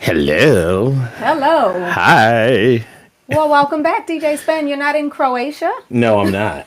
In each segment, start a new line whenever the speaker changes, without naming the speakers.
Hello.
Hello.
Hi.
Well, welcome back, DJ Spen. You're not in Croatia.
No, I'm not.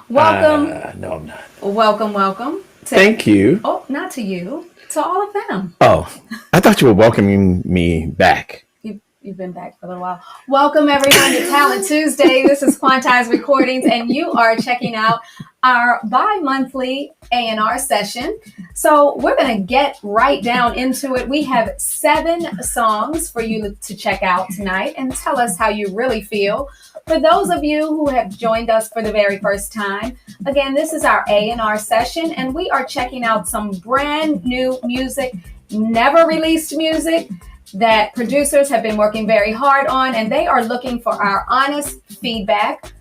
Welcome.
No, I'm not.
Welcome.
Thank you.
Oh, not to you. To all of them.
Oh, I thought you were welcoming me back.
You've been back for a little while. Welcome, everyone, to Talent Tuesday. This is Quantize Recordings, and you are checking out our bi-monthly A&R session. So we're going to get right down into it. We have 7 songs for you to check out tonight and tell us how you really feel. For those of you who have joined us for the very first time, again, this is our A&R session, and we are checking out some brand new music, never released music, that producers have been working very hard on, and they are looking for our honest feedback.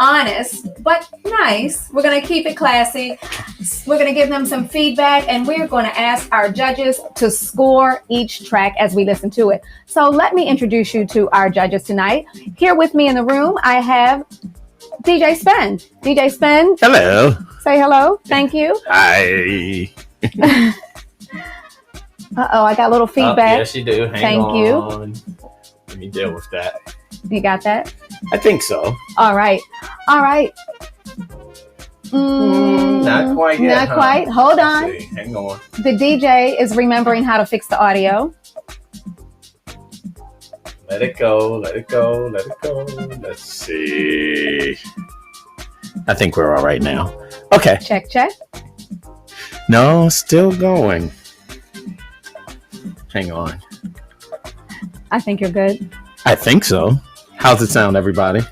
Honest, but nice. We're going to keep it classy. We're going to give them some feedback, and we're going to ask our judges to score each track as we listen to it. So let me introduce you to our judges tonight. Here with me in the room, I have DJ Spen. DJ Spen.
Hello.
Say hello. Thank you.
Hi.
Uh-oh, I got a little feedback.
Yes, you do. Hang on. Let me deal with that.
You got that?
I think so.
All right.
Not quite yet.
Not quite. Hold on.
See. Hang on.
The DJ is remembering how to fix the audio.
Let it go. Let's
See. I think we're all right now. Okay.
Check.
No, still going. Hang on.
I think you're good.
I think so. How's it sound, everybody?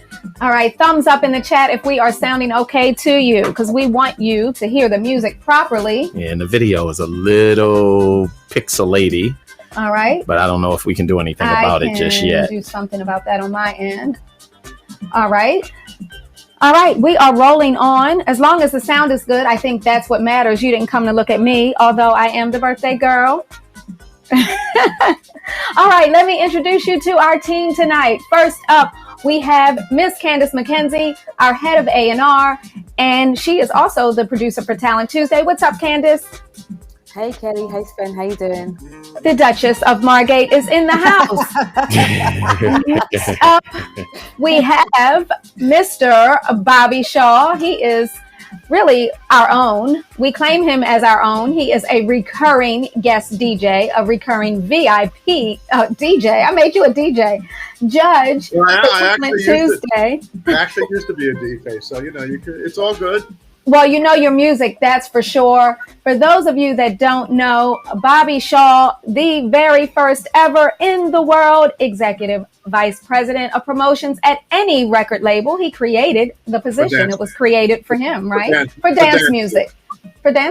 All right. Thumbs up in the chat if we are sounding okay to you, because we want you to hear the music properly.
Yeah, and the video is a little pixelated.
All right.
But I don't know if we can do anything about it just yet.
I can do something about that on my end. All right. We are rolling on. As long as the sound is good, I think that's what matters. You didn't come to look at me, although I am the birthday girl. All right, let me introduce you to our team tonight. First up, we have Miss Candace McKenzie, our head of A&R, and she is also the producer for Talent Tuesday. What's up, Candace?
Hey, Kelly. Hey, Spen. How you doing?
The Duchess of Margate is in the house. Next up, we have Mr. Bobby Shaw. He is really our own. We claim him as our own. He is a recurring guest DJ, a recurring VIP DJ. I made you a DJ. Judge
well, I
Tuesday.
actually used to be a DJ, so it's all good.
Well, you know your music, that's for sure. For those of you that don't know, Bobby Shaw, the very first ever in the world executive vice president of promotions at any record label. He created the position. It was created for him, right? For dance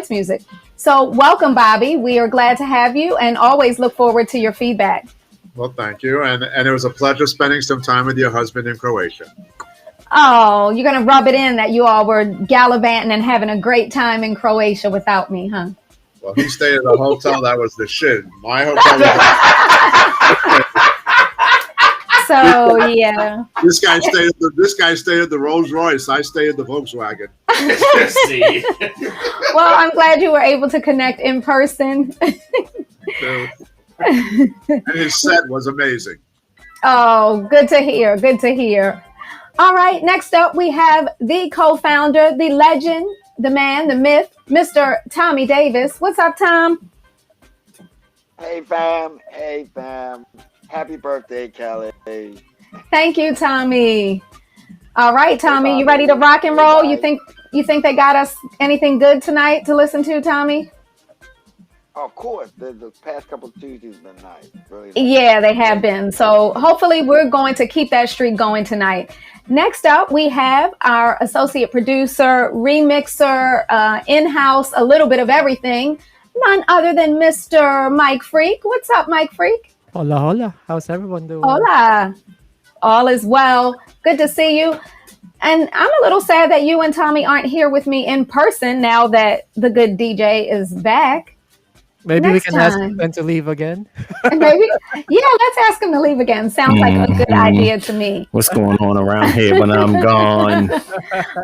music. So welcome, Bobby. We are glad to have you and always look forward to your feedback.
Well, thank you. And it was a pleasure spending some time with your husband in Croatia.
Oh, you're going to rub it in that you all were gallivanting and having a great time in Croatia without me, huh?
Well, he stayed at a hotel that was the shit. My hotel was
So, yeah.
This guy stayed at the Rolls Royce. I stayed at the Volkswagen.
See.
Well, I'm glad you were able to connect in person.
And his set was amazing.
Oh, good to hear. All right, next up we have the co-founder, the legend, the man, the myth, Mr. Tommy Davis. What's up, Tom?
Hey, fam. Happy birthday, Kelly.
Thank you, Tommy. All right, Tommy, you ready to rock and roll? You think they got us anything good tonight to listen to, Tommy?
Of course. The past couple of Tuesdays been nice. Really nice.
Yeah, they have been. So hopefully we're going to keep that streak going tonight. Next up, we have our associate producer, remixer, in-house, a little bit of everything. None other than Mr. Mike Freak. What's up, Mike Freak?
Hola. How's everyone doing?
Hola. All is well. Good to see you. And I'm a little sad that you and Tommy aren't here with me in person now that the good DJ is back.
Maybe we can ask Ben to leave again.
Maybe, yeah, let's ask him to leave again. Sounds like a good idea to me.
What's going on around here when I'm gone?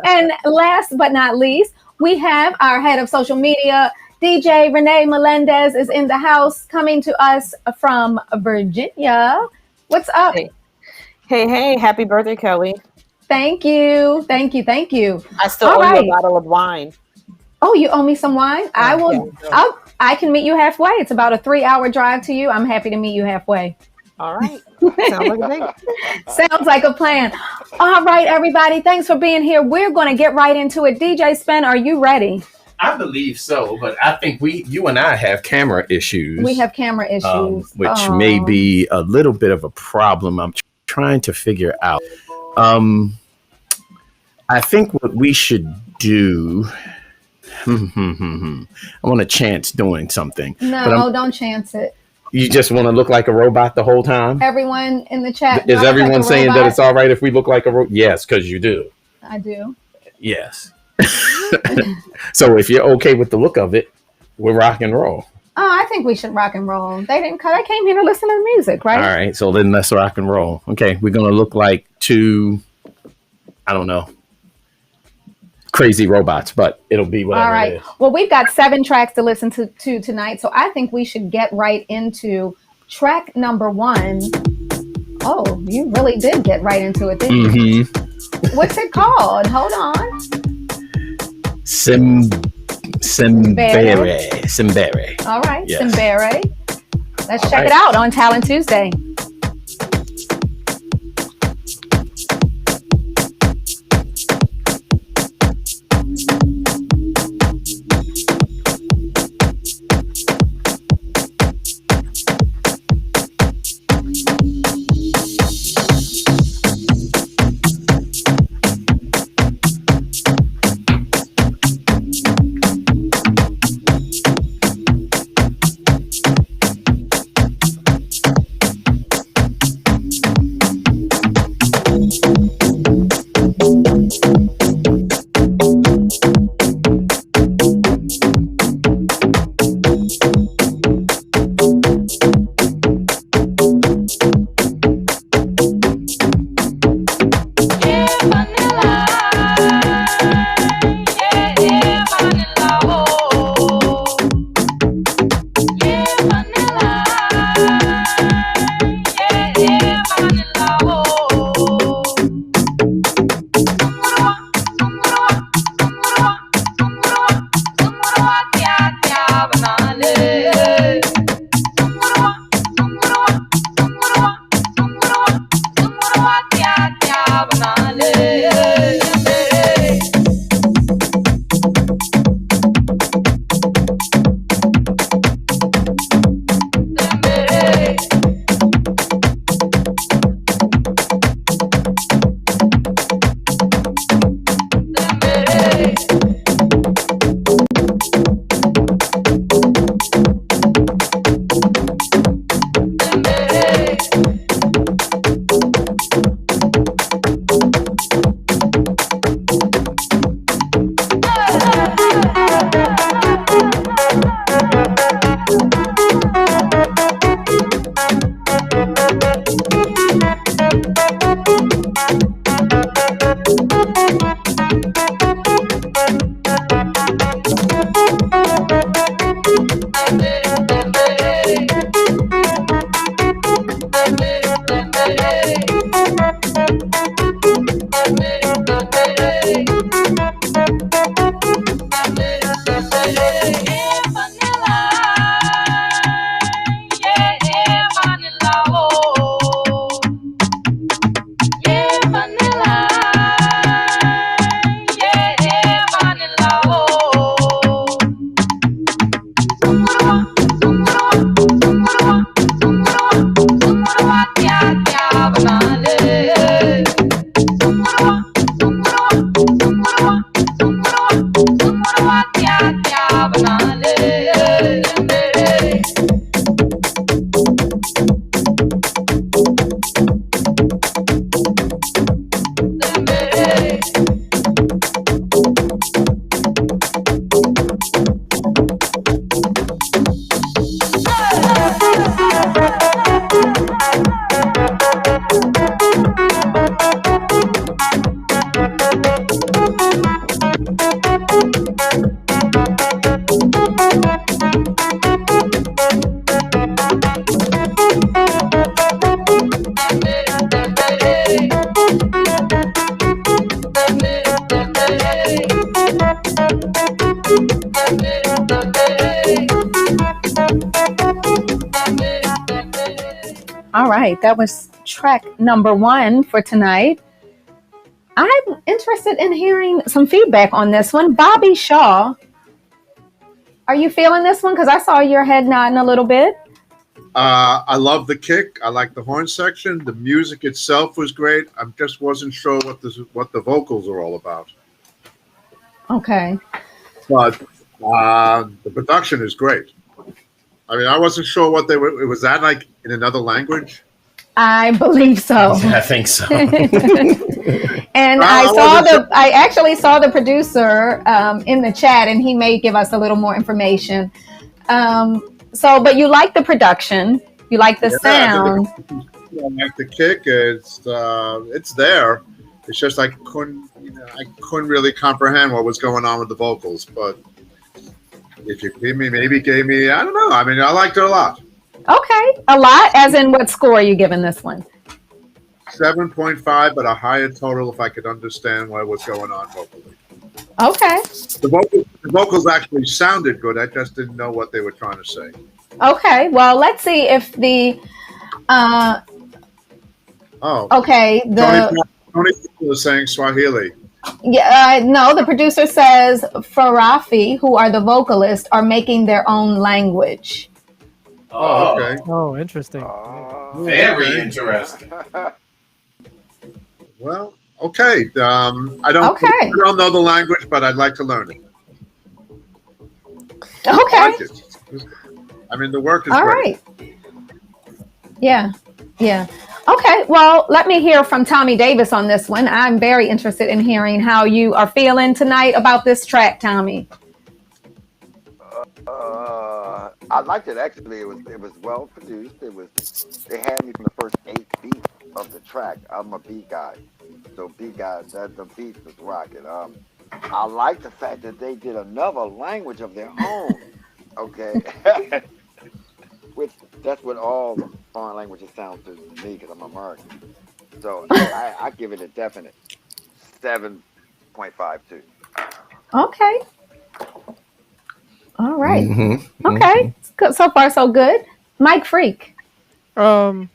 And last but not least, we have our head of social media DJ Renee Melendez is in the house, coming to us from Virginia. What's up?
Hey, happy birthday, Kelly.
Thank you.
I still owe you a bottle of wine.
Oh, you owe me some wine? I will. I can meet you halfway. It's about a 3-hour drive to you. I'm happy to meet you halfway.
All right. Sounds like a date.
Sounds like a plan. All right, everybody. Thanks for being here. We're going to get right into it. DJ Spen, are you ready?
I believe so, but I think you and I have camera issues.
We have camera issues.
Which may be a little bit of a problem. I'm trying to figure out. I think what we should do. I want to chance doing something.
No, don't chance it.
You just want to look like a robot the whole time?
Everyone in the chat.
Is everyone saying that it's all right if we look like a robot? Yes, because you do.
I do.
Yes. So if you're okay with the look of it, we're rock and roll.
Oh, I think we should rock and roll. They came here to listen to music, right?
All right, so then let's rock and roll. Okay, we're going to look like two, I don't know, crazy robots, but it'll be whatever.
All right.
It is.
Well, we've got 7 tracks to listen to tonight, so I think we should get right into track number 1. Oh, you really did get right into it, didn't you? What's it called? Hold on.
Simbere.
All right,
yes.
Simbere. Let's check it out on Talent Tuesday. right, that was track number 1 for tonight. I'm interested in hearing some feedback on this one. Bobby Shaw, are you feeling this one? Because I saw your head nodding a little bit.
I love the kick. I like the horn section. The music itself was great. I just wasn't sure what the vocals are all about.
Okay.
But the production is great. I mean, I wasn't sure what they were. Was that like in another language?
I believe so.
I think so.
And I actually saw the producer in the chat, and he may give us a little more information. But you like the production, you like the sound.
I like the kick. It's there. It's just I couldn't really comprehend what was going on with the vocals. But if you gave me, I don't know. I mean, I liked it a lot.
Okay, a lot. As in, what score are you giving this one?
7.5, but a higher total if I could understand what was going on vocally.
Okay.
The vocals actually sounded good. I just didn't know what they were trying to say.
Okay. Well, let's see if the. Okay.
Tony was saying Swahili.
Yeah. No, the producer says Farafi, who are the vocalists, are making their own language.
Oh, okay.
Oh, interesting.
Very interesting.
Well, okay. I don't know the language, but I'd like to learn it.
Okay.
I like it. I mean, the work is
all
great.
Right. Yeah. Okay. Well, let me hear from Tommy Davis on this one. I'm very interested in hearing how you are feeling tonight about this track, Tommy.
I liked it actually. It was well produced. They had me from the first 8 beats of the track. I'm a beat guy, so the beats was rocking. I like the fact that they did another language of their own. Okay, which that's what all foreign languages sound to me because I'm American. So I give it a definite 7.52.
Okay. All right.
Mm-hmm.
Okay. Good. So far, so good. Mike Freak.
Yeah,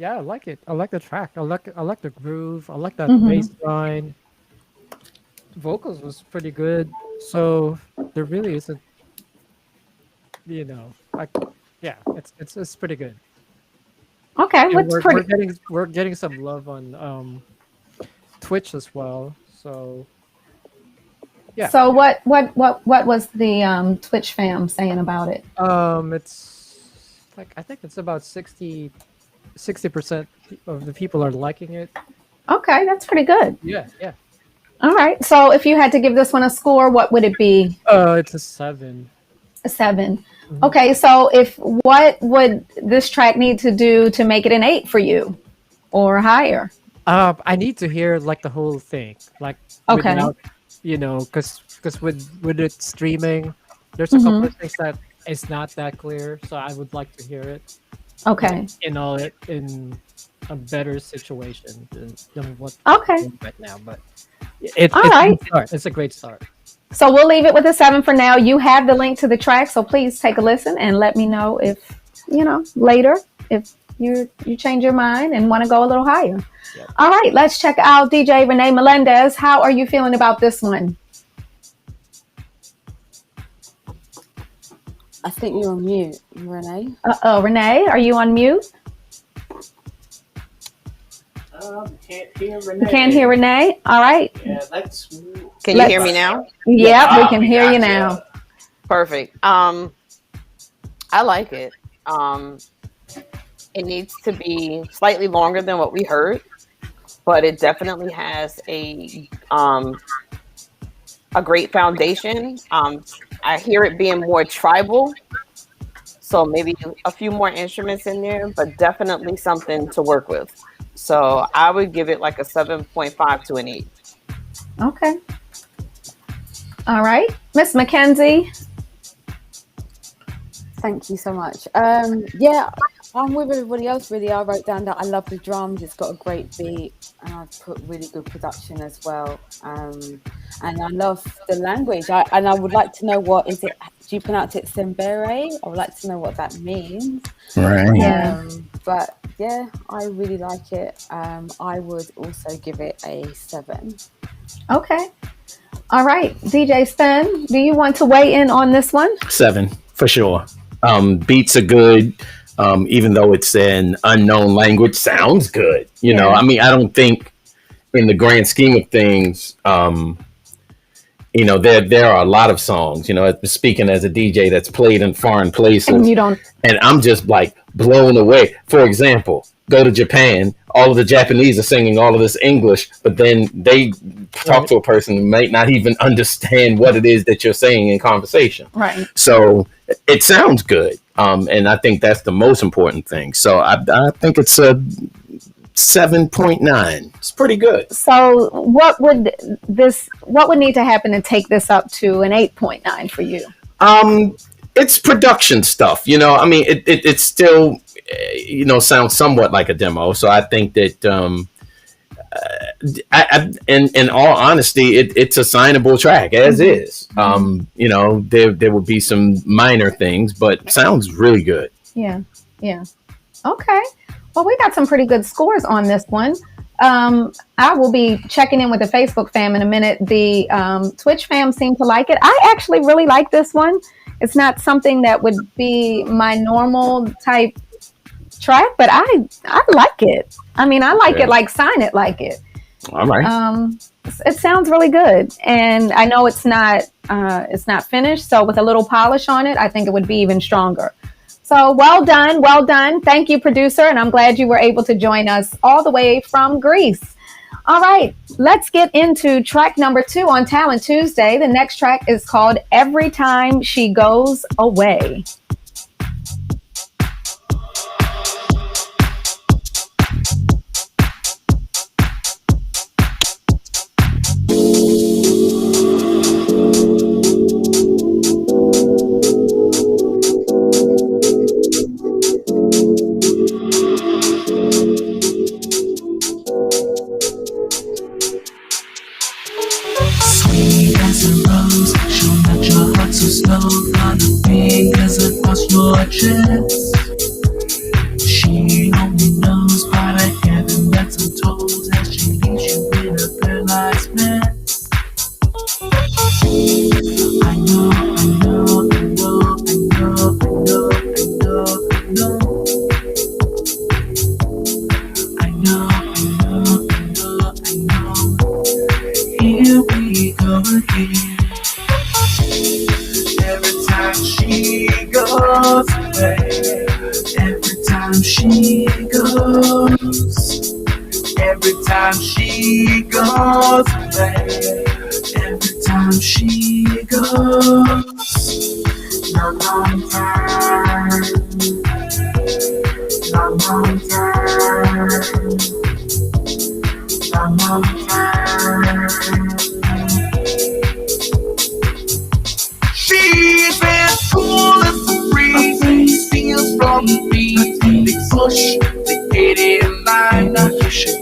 I like it. I like the track. I like the groove. I like that bass line. Vocals was pretty good. So there really isn't, it's pretty good.
Okay,
we're getting some love on Twitch as well. So yeah.
So what was the Twitch fam saying about it?
It's like I think it's about 60% of the people are liking it.
Okay, that's pretty good.
Yeah.
All right. So if you had to give this one a score, what would it be?
It's a 7.
A 7. Mm-hmm. Okay. So what would this track need to do to make it an 8 for you, or higher?
I need to hear like the whole thing, like without, because with it streaming, there's a couple of things that is not that clear. So I would like to hear it.
Okay.
In a better situation than what right now, but it's
right.
It's a great start.
So we'll leave it with a 7 for now. You have the link to the track, so please take a listen and let me know if later if you change your mind and want to go a little higher. Yep. All right, let's check out DJ Renee Melendez. How are you feeling about this one?
I think you're on mute, Renee.
Renee, are you on mute?
Can't hear Renee.
Can't hear Renee? All right.
Yeah,
Can you hear me now?
Yep, we can hear you now.
Perfect. I like it. It needs to be slightly longer than what we heard, but it definitely has a great foundation. I hear it being more tribal, so maybe a few more instruments in there, but definitely something to work with. So I would give it like a 7.5 to an 8.
Okay. All right. Miss Mackenzie.
Thank you so much. Yeah, I'm with everybody else really. I wrote down that I love the drums. It's got a great beat and I've put really good production as well. And I love the language. And I would like to know what is it? Do you pronounce it Sembere? I would like to know what that means.
Right.
But yeah, I really like it. I would also give it a 7.
Okay. All right. DJ Spen, do you want to weigh in on this one?
7 for sure. Beats are good. Even though it's an unknown language, sounds good. You know,
Yeah.
I mean, I don't think in the grand scheme of things, you know, there are a lot of songs, you know, speaking as a DJ that's played in foreign
And
places,
you don't.
and I'm just like blown away. For example, go to Japan, all of the Japanese are singing all of this English, but then they talk
Right.
to a person who might not even understand what it is that you're saying in conversation.
Right.
So it sounds good. And I think that's the most important thing. So I think it's a 7.9. It's pretty good.
So what would need to happen to take this up to an 8.9 for you?
It's production stuff, you know. I mean, it still, you know, sounds somewhat like a demo. So I think that, in all honesty, it's a signable track as is. You know, there would be some minor things, but sounds really good.
Yeah. Yeah. Okay. Well, we got some pretty good scores on this one. I will be checking in with the Facebook fam in a minute. The Twitch fam seemed to like it. I actually really like this one. It's not something that would be my normal type track, but I like it. I mean, I like it like Sign It Like It.
All right.
It sounds really good, and I know it's not finished. So with a little polish on it, I think it would be even stronger. So well done, well done. Thank you, producer, and I'm glad you were able to join us all the way from Greece. All right, let's get into track number 2 on Talent Tuesday. The next track is called Every Time She Goes Away.
Sweet as a rose, she'll melt your heart so slow. Run her fingers across your chest. She only knows by the heaven that's untold as she leaves you in a paralyzed mess. I know, I know, I know, I know, I know, I know, I know. I know, I know, I know, I know. Here we go again. Every time she goes away, every time she goes, every time she goes away, every time she goes. Long, long time, long, long time, long, long time. She's as cool as the breeze, steals from the beat. They push, they get in line.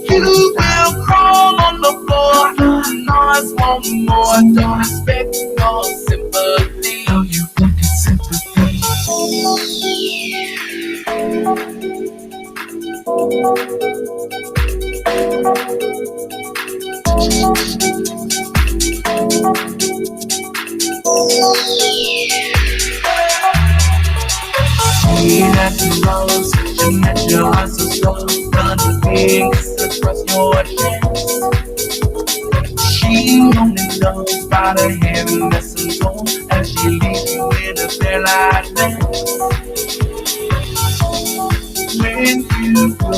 You will crawl on the floor. Noise one more. Don't expect no sympathy. No, you don't get sympathy. Sweet as a rose, she met your heart so slow. Run the fingers across your chest. She only knows by the heaven that's untold as she leaves you in a paralyzed mess. When you go,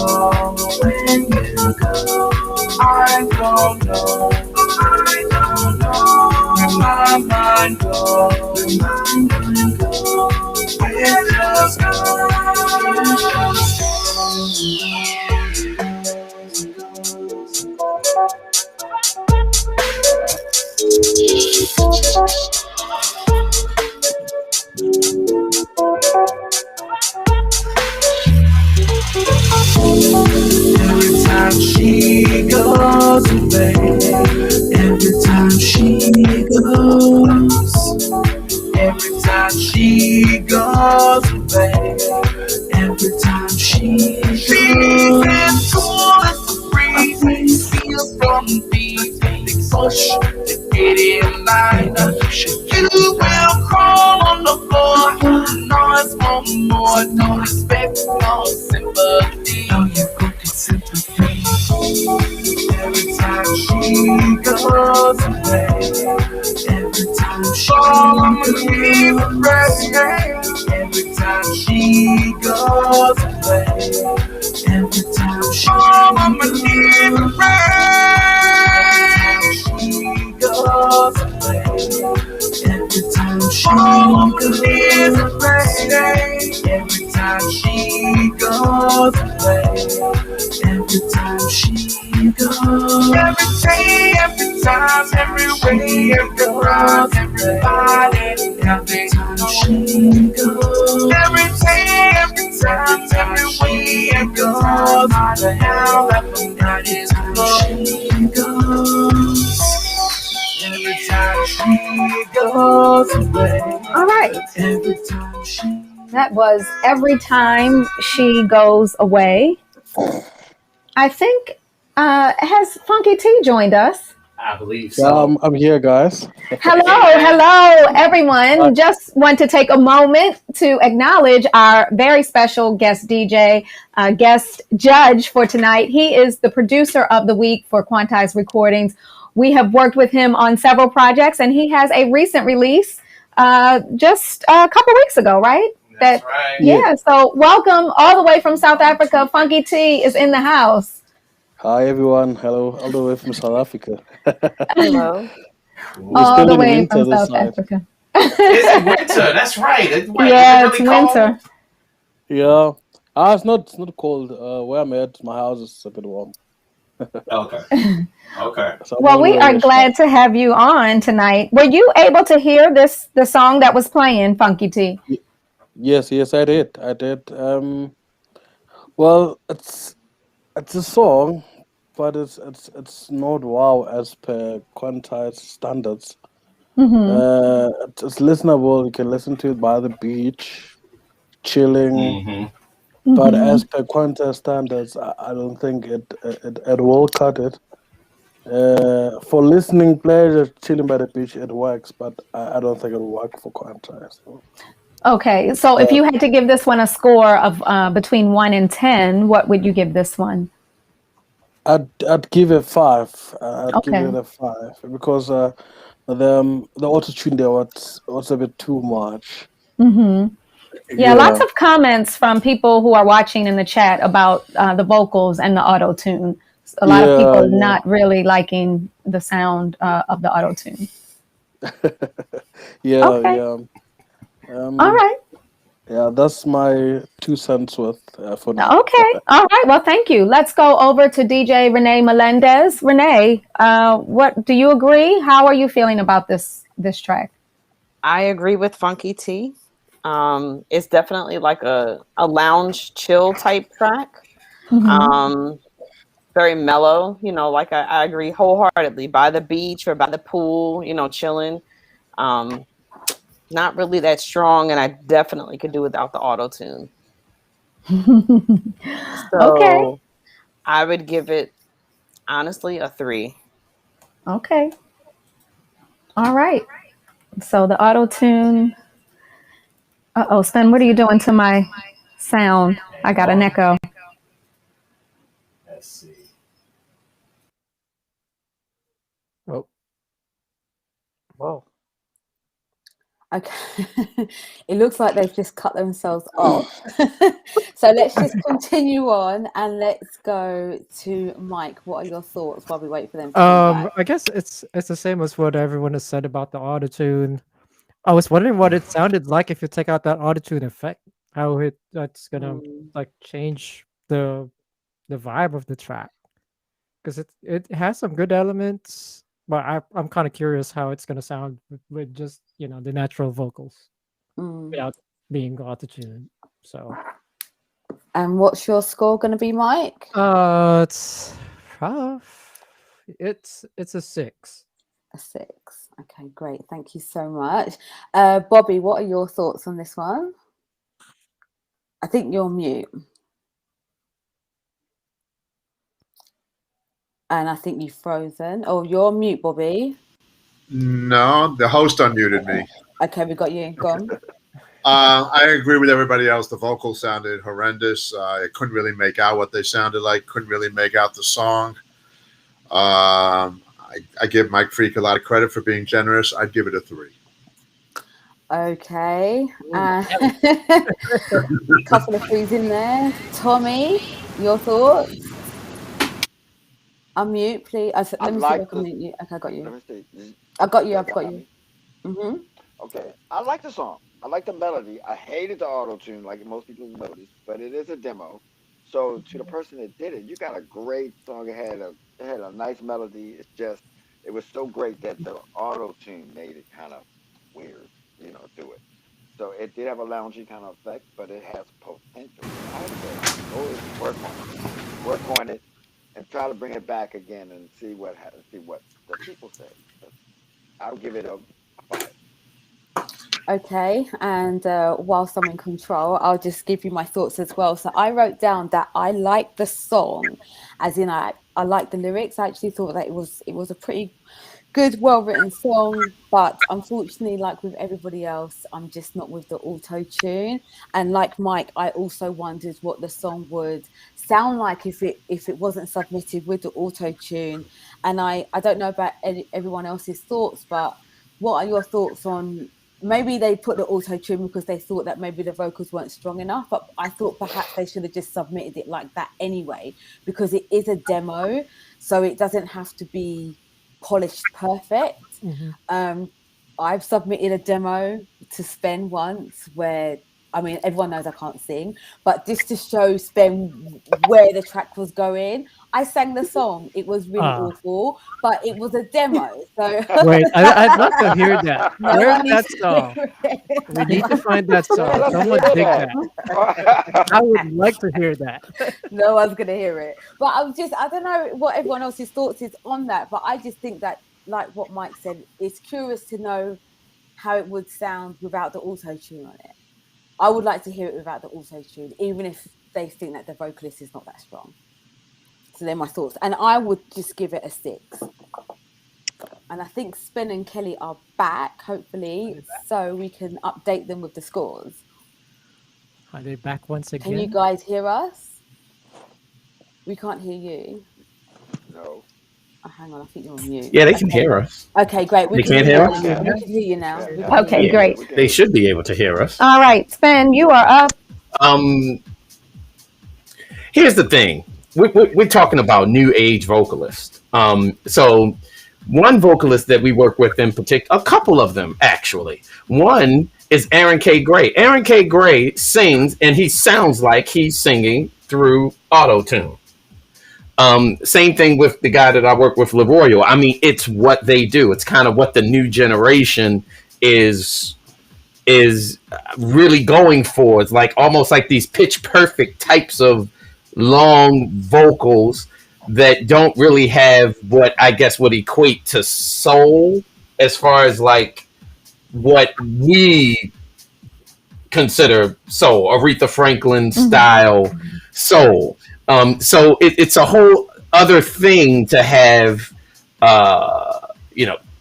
I don't know, I don't know. Where my mind goes, it just Every time she goes away, every time she goes, every time she goes away, every time she goes. push to get in line. You will crawl on the floor. Noise for more. Don't expect no sympathy. No, you go get sympathy. Every time she goes away. Every time she goes away. Every time she goes away. Every time she on my knees and pray. She goes away. Every time she on my knees and pray. Every time she goes away. Every time she goes. Every day, every time, every way, every time, everybody, every time she goes. Every day, every time, every way, every time, now everybody's she goes. Every time she goes away.
All right.
Every time she.
That was Every Time She Goes Away. I think, has Funky T joined us?
I believe
Yeah,
so.
I'm here, guys.
Hello, everyone. Just want to take a moment to acknowledge our very special guest DJ, guest judge for tonight. He is the producer of the week for Quantize Recordings. We have worked with him on several projects, and he has a recent release just a couple weeks ago, right?
That's right.
Yeah, so welcome all the way from South Africa. Funky T is in the house.
Hi, everyone. Hello, all the way from South Africa.
Hello.
We're
All
still
the
in
way
winter
from
this
South
side.
Africa.
Is it winter? That's right. It's right.
Yeah,
Is it
it's
really
winter.
Yeah. It's not cold. Where I'm at, my house is a bit warm.
cold? Okay. Okay.
So I'm
Well, we
wearing
are
a
glad to have you on tonight. Were you able to hear the song that was playing, Funky T?
Yes, I did. Well, it's a song, but it's not wow as per Quantize standards. It's listenable. You can listen to it by the beach, chilling.
Mm-hmm.
But as per Quantize standards, I don't think it will cut it. For listening pleasure, chilling by the beach, it works, but I don't think it'll work for Quantize.
Okay, so if you had to give this one a score of between 1 and 10, what would you give this one?
I'd give it 5. I'd give
Okay.
it a 5 because the auto tune there was a bit too much.
Yeah, lots of comments from people who are watching in the chat about the vocals and the auto tune. A lot of people not really liking the sound of the auto tune.
Yeah,
Okay.
yeah.
All right.
Yeah, that's my 2 cents worth for now.
Okay. All right. Well, thank you. Let's go over to DJ Renee Melendez. Renee, what do you agree? How are you feeling about this track?
I agree with Funky T. It's definitely like a lounge chill type track. Very mellow, like I agree wholeheartedly. By the beach or by the pool, chilling. Not really that strong, and I definitely could do without the auto tune.
Okay.
I would give it, honestly, a 3.
Okay. All right. So the auto tune. Spen, what are you doing to my sound? I got an echo.
Let's see.
Oh. Whoa.
Okay. It looks like they've just cut themselves off. So let's just continue on and let's go to Mike. What are your thoughts while we wait for them to come back?
I guess it's the same as what everyone has said about the autotune. I was wondering what it sounded like if you take out that autotune effect. How that's gonna like change the vibe of the track, because it has some good elements, but I'm kind of curious how it's gonna sound with just the natural vocals without being autotune. So,
And what's your score going to be, Mike?
it's it's a 6.
A 6. Okay, great. Thank you so much. Bobby, what are your thoughts on this one? I think you're mute. And I think you've frozen. Oh, you're on mute, Bobby.
No, the host unmuted me.
Okay, we got you. Go on.
I agree with everybody else. The vocals sounded horrendous. I couldn't really make out what they sounded like. Couldn't really make out the song. I give Mike Freak a lot of credit for being generous. I'd give it a 3.
Okay. Couple of 3s in there. Tommy, your thoughts? Unmute, please. Let me see if I can mute you. Okay, I got you.
Let me see.
I've got you. Mm-hmm.
Okay. I like the song. I like the melody. I hated the auto tune, like most people noticed, but it is a demo. So to the person that did it, you got a great song. It had a nice melody. It's just it was so great that the auto tune made it kind of weird, do it. So it did have a loungy kind of effect, but it has potential. I would say always work on it, and try to bring it back again and see what the people say. I'll give it a 5.
Okay, and whilst I'm in control, I'll just give you my thoughts as well. So I wrote down that I like the song, as in I like the lyrics. I actually thought that it was a pretty good, well-written song, but unfortunately, like with everybody else, I'm just not with the auto-tune. And like Mike, I also wondered what the song would sound like if it wasn't submitted with the auto-tune. And I don't know about everyone else's thoughts, but what are your thoughts on, maybe they put the auto-tune because they thought that maybe the vocals weren't strong enough, but I thought perhaps they should have just submitted it like that anyway, because it is a demo, so it doesn't have to be polished perfect.
Mm-hmm.
I've submitted a demo to Spen once where, I mean, everyone knows I can't sing, but just to show Spen where the track was going, I sang the song. It was really awful, but it was a demo. So
wait, I'd love to hear that. Where's that song? We need to find that song. Someone dig that. I would like to hear that.
No one's gonna hear it. But I don't know what everyone else's thoughts is on that, but I just think that, like what Mike said, it's curious to know how it would sound without the auto-tune on it. I would like to hear it without the auto-tune, even if they think that the vocalist is not that strong. So they're my thoughts. And I would just give it a 6. And I think Spen and Kelly are back, hopefully, so we can update them with the scores.
Are they back once again?
Can you guys hear us? We can't hear you.
No.
Oh, hang on, I think you're on mute.
Yeah, they can hear us.
Okay, great.
They can't hear us?
We can hear you now.
Okay, great.
They should be able to hear us.
All right, Spen, you are up.
Here's the thing. We're talking about new age vocalists. So one vocalist that we work with in particular, a couple of them actually. One is Aaron K. Gray. Aaron K. Gray sings, and he sounds like he's singing through auto-tune. Same thing with the guy that I work with, Laroyo. I mean, it's what they do. It's kind of what the new generation is really going for. It's like almost like these pitch perfect types of long vocals that don't really have what I guess would equate to soul as far as like what we consider soul, Aretha Franklin style soul. So it's a whole other thing to have,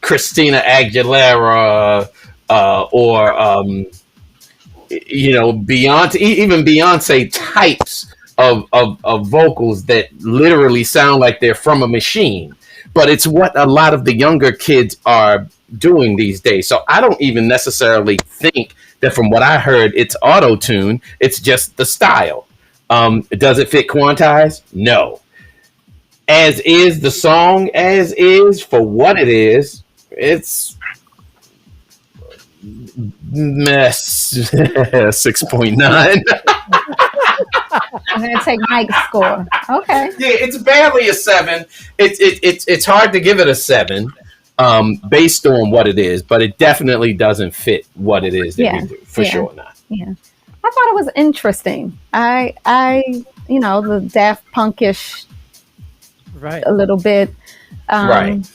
Christina Aguilera or Beyonce, even Beyonce types of vocals that literally sound like they're from a machine. But it's what a lot of the younger kids are doing these days. So I don't even necessarily think that from what I heard, it's auto-tune. It's just the style. Does it fit Quantize? No. As is the song, as is for what it is, it's mess 6.9.
I'm gonna take Mike's score. Okay.
Yeah, it's barely a 7. It's hard to give it a 7 based on what it is, but it definitely doesn't fit what it is that we do for sure not.
Yeah. I thought it was interesting. I the Daft Punkish,
right,
a little bit.
Right.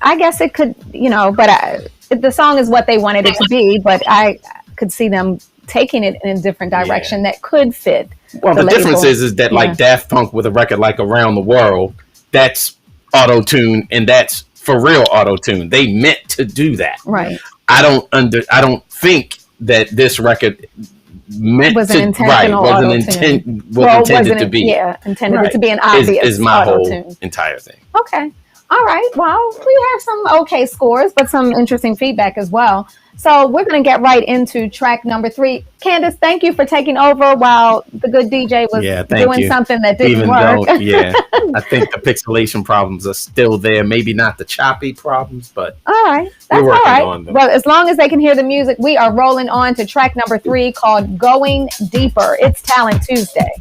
I guess it could, but the song is what they wanted it to be. But I could see them taking it in a different direction that could fit.
Well, the difference is that like Daft Punk with a record like Around the World, that's auto tune, and that's for real auto tune. They meant to do that.
Right.
I don't think that this record meant
Was
to
an intentional
wasn't intended to be.
Yeah, intended
Right.
to be an obvious
is my whole
auto-tune.
entire thing.
Okay. All right. Well, we have some okay scores, but some interesting feedback as well. So we're going to get right into track number 3. Candace, thank you for taking over while the good DJ was doing something that didn't work.
I think the pixelation problems are still there. Maybe not the choppy problems, but
all right. That's all right. Well, as long as they can hear the music, we are rolling on to track number 3 called Going Deeper. It's Talent Tuesday.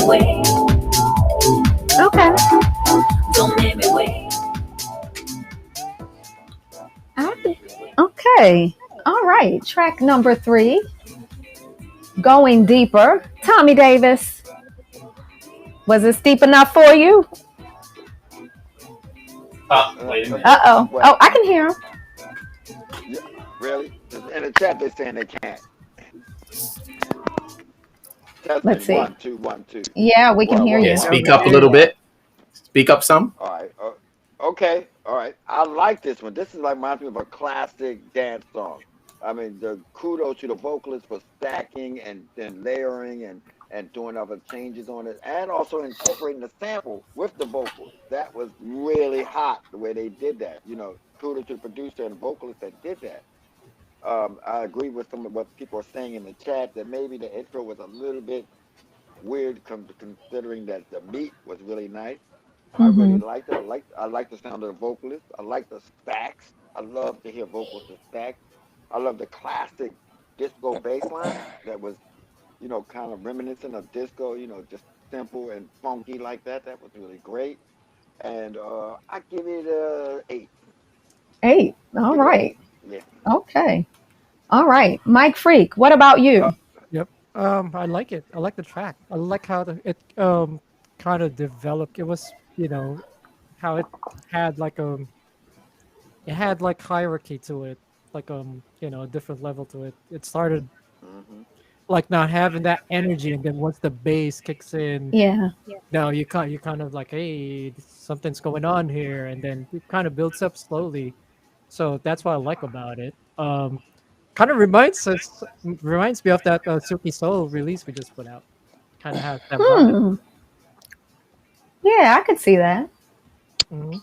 me wait. Okay. Don't make me wait. Okay. All right. Track number 3. Going deeper. Tommy Davis. Was this deep enough for you?
Wait a minute.
Uh-oh.
What?
Oh, I can hear him.
Yeah, really? 'Cause in the chat they're saying they can't.
Let's
Testing
see.
1 2 1 2.
Yeah, we can hear
Yeah,
you.
speak up a little bit. Speak up some.
All right. Okay. All right. I like this one. This is like reminds me of a classic dance song. I mean, the kudos to the vocalist for stacking and then layering and doing other changes on it, and also incorporating the sample with the vocals. That was really hot the way they did that. Kudos to the producer and the vocalist that did that. I agree with some of what people are saying in the chat that maybe the intro was a little bit weird, considering that the beat was really nice. I really
Mm-hmm.
liked it. I like the sound of the vocalist. I like the stacks. I love to hear vocals with stacks. I love the classic disco bass line that was, kind of reminiscent of disco. Just simple and funky like that. That was really great. And I give it a 8.
8.
I
All
give it an 8.
right.
Yeah.
Okay. All right. Mike Freak, what about
Uh,
you?
Yep. I like it. I like the track. I like how it kind of developed. It was, how had like it had like hierarchy to it, like a different level to it. It started
mhm.
like not having that energy, and then once the bass kicks in,
Yeah.
now you kind of like, hey, something's going on here, and then it kind of builds up slowly. So that's what I like about it. Kind of reminds me of that Silky Soul release we just put out. Kind of has that vibe.
Hmm. Yeah, I could see that.
Mhm.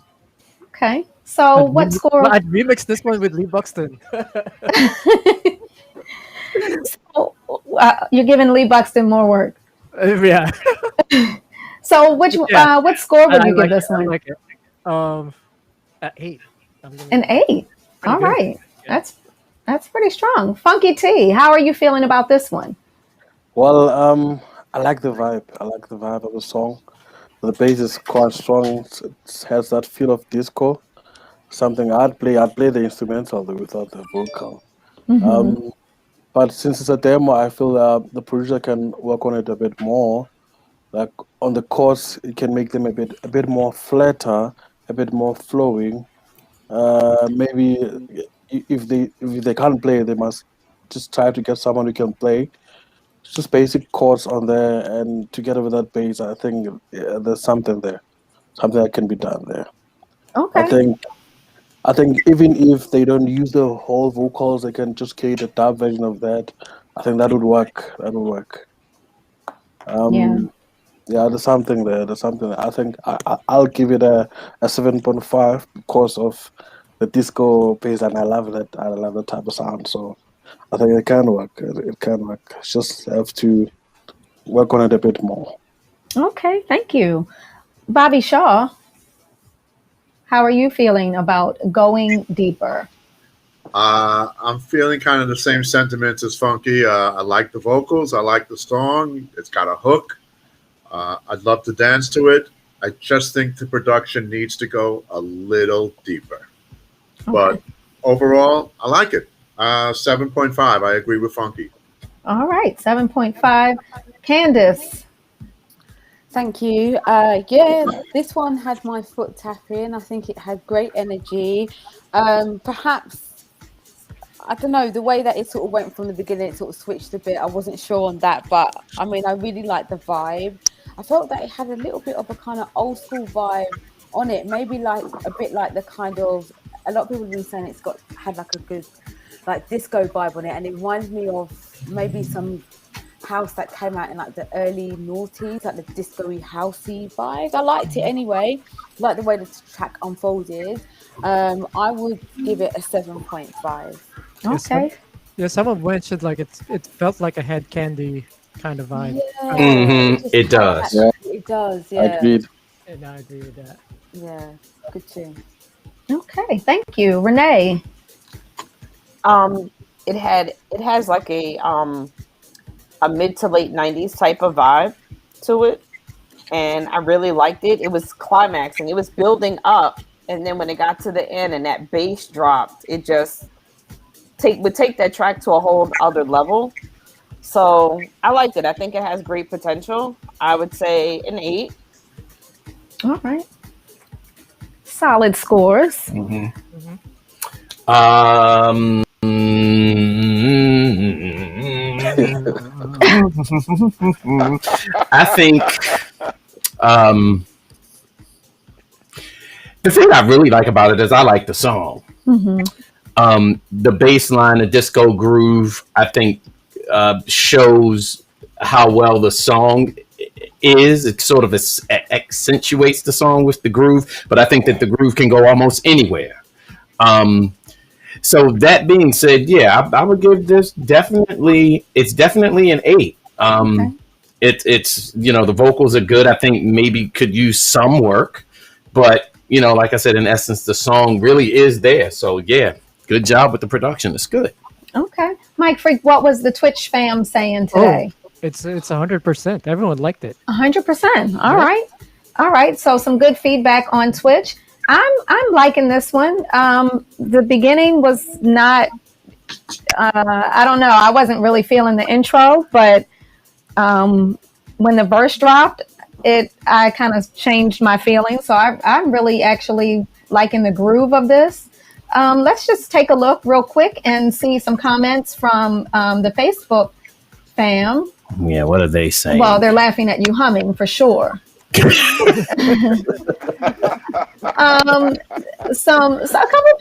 Okay. So what score?
I'd remix this one with Lee Buxton.
So, you're giving Lee Buxton more work.
Yeah,
So
yeah.
what score would
I
you give
like it.
this
I
one?
like it. At 8. I'm gonna
An 8.
pretty
All
good.
right.
Yeah.
That's pretty strong. Funky T, how are you feeling about this one?
Well, I like the vibe. I like the vibe of the song. The bass is quite strong. It has that feel of disco. Something I'd play the instrumental without the vocal.
Mm-hmm.
Um, but since it's a demo, I feel the producer can work on it a bit more. Like on the chords, it can make them a bit more flatter, a bit more flowing. Maybe if they can't play, they must just try to get someone who can play. Just basic chords on there, and together with that bass, I think there's something there, something that can be done there. I
Okay.
think I think even if they don't use the whole vocals, they can just create a dub version of that. I think that would work. That would work.
Yeah.
Yeah, there's something there. There's something. I think I'll give it a 7.5 because of the disco bass, and I love that. I love that type of sound. So I think it can work. It can work. Just have to work on it a bit more.
Okay, thank you. Bobby Shaw, how are you feeling about going deeper?
I'm feeling kind of the same sentiments as Funky. I like the vocals. I like the song. It's got a hook. I'd love to dance to it. I just think the production needs to go a little deeper.
Okay.
But overall, I like it. 7.5. I agree with Funky.
All right, 7.5. Candace.
Thank you. Yeah, this one had my foot tapping. I think it had great energy. Perhaps, I don't know, the way that it sort of went from the beginning, it sort of switched a bit. I wasn't sure on that, but I mean, I really liked the vibe. I felt that it had a little bit of a kind of old school vibe on it, maybe like a bit like the kind of, a lot of people have been saying had like a good like disco vibe on it, and it reminds me of maybe some house that came out in like the early noughties, like the disco-y housey vibe. I liked it anyway. Like the way the track unfolded. I would give it a 7.5.
Okay.
Someone mentioned like it felt like a head candy kind of vibe.
Yeah,
Mm-hmm.
just
It
had
does.
that- It does, yeah.
Agreed.
And I agree with that.
Yeah, good tune.
Okay, thank you. Renee.
It has like a mid to late 90s type of vibe to it. and I really liked it. It was climaxing. It was building up, and then when it got to the end and that bass dropped, it just would take that track to a whole other level. So I liked it. I think it has great potential. I would say an 8.
All right. Solid scores.
I think the thing I really like about it is I like the song. The bass line, the disco groove, I think shows how well the song is. It sort of accentuates the song with the groove, but I think that the groove can go almost anywhere. So that being said, yeah, I would give this definitely an 8.
Okay.
It's the vocals are good. I think maybe could use some work, but like I said, in essence, the song really is there. So yeah, good job with the production. It's good.
Okay. Mike Freak, what was the Twitch fam saying today?
It's 100%. Everyone liked it.
100%. All right. All right. So some good feedback on Twitch. I'm liking this one. The beginning was not. I don't know. I wasn't really feeling the intro, but when the verse dropped, I kind of changed my feelings. So I'm really actually liking the groove of this. Let's just take a look real quick and see some comments from the Facebook fam.
Yeah, what are they saying?
Well, they're laughing at you humming for sure. A couple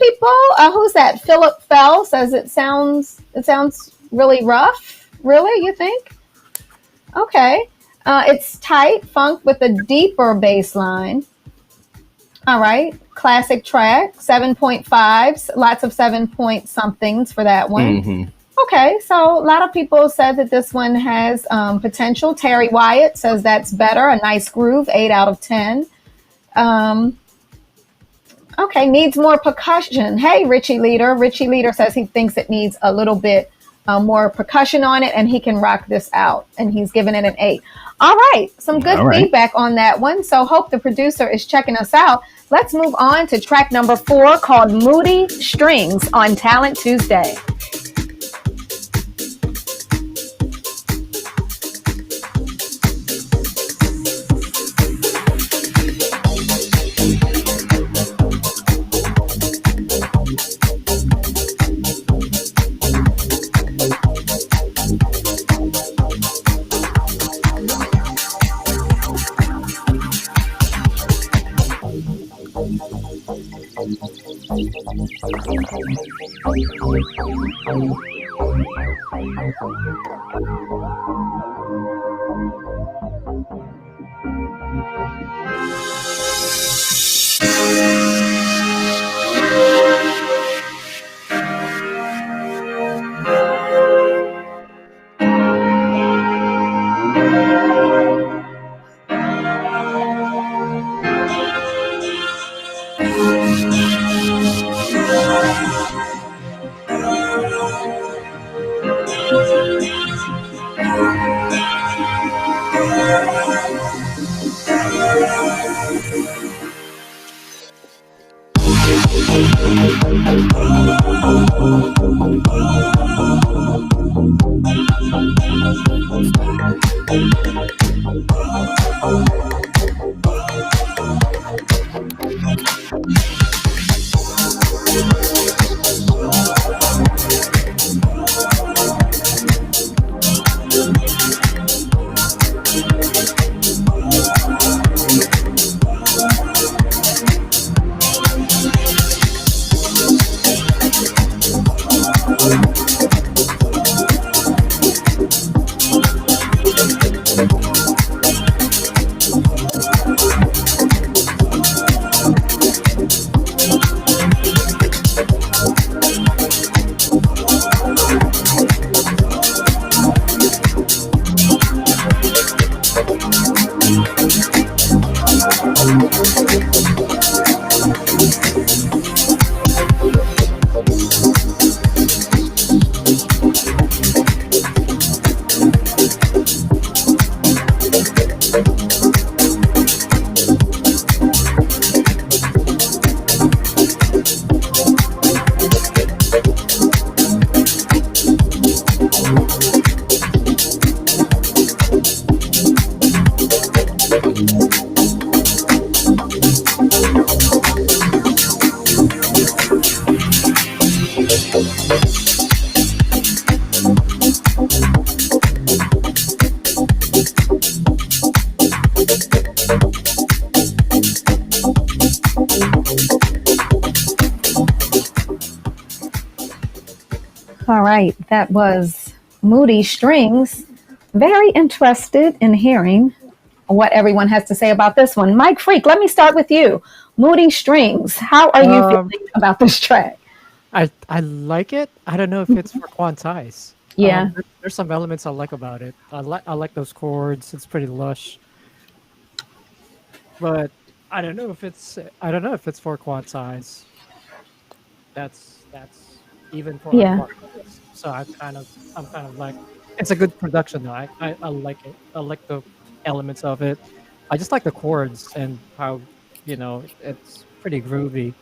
people. Who's that? Philip Fell says it sounds really rough. Really, you think? Okay. It's tight funk with a deeper bass line. All right. Classic track. 7.5s. Lots of 7 somethings for that one. Okay, so a lot of people said that this one has potential. Terry Wyatt says that's better. A nice groove, 8 out of 10. Okay, needs more percussion. Hey, Richie Leader. Richie Leader says he thinks it needs a little bit more percussion on it, and he can rock this out. And he's giving it an 8. All right, some good feedback on that one. So hope the producer is checking us out. Let's move on to track number 4 called Moody Strings on Talent Tuesday. All right, that was Moody Strings. Very interested in hearing what everyone has to say about this one. Mike Freak, let me start with you. Moody Strings, how are you feeling about this track?
I like it. I don't know if it's for Quantize.
Yeah.
There's some elements I like about it. I like those chords. It's pretty lush. But I don't know if it's for Quantize. That's even for
Yeah.
Quantize. So I'm kind of like, it's a good production though. I like it. I like the elements of it. I just like the chords and how it's pretty groovy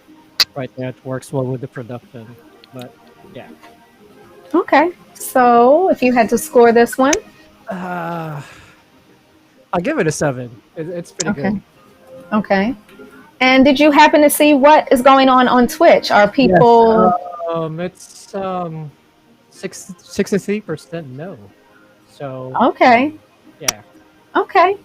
right there. It works well with the production. But yeah.
Okay. So if you had to score this one,
I'll give it a 7. It's pretty good.
Okay. And did you happen to see what is going on Twitch? Are people?
It's 63% no. So
Okay.
yeah.
Okay.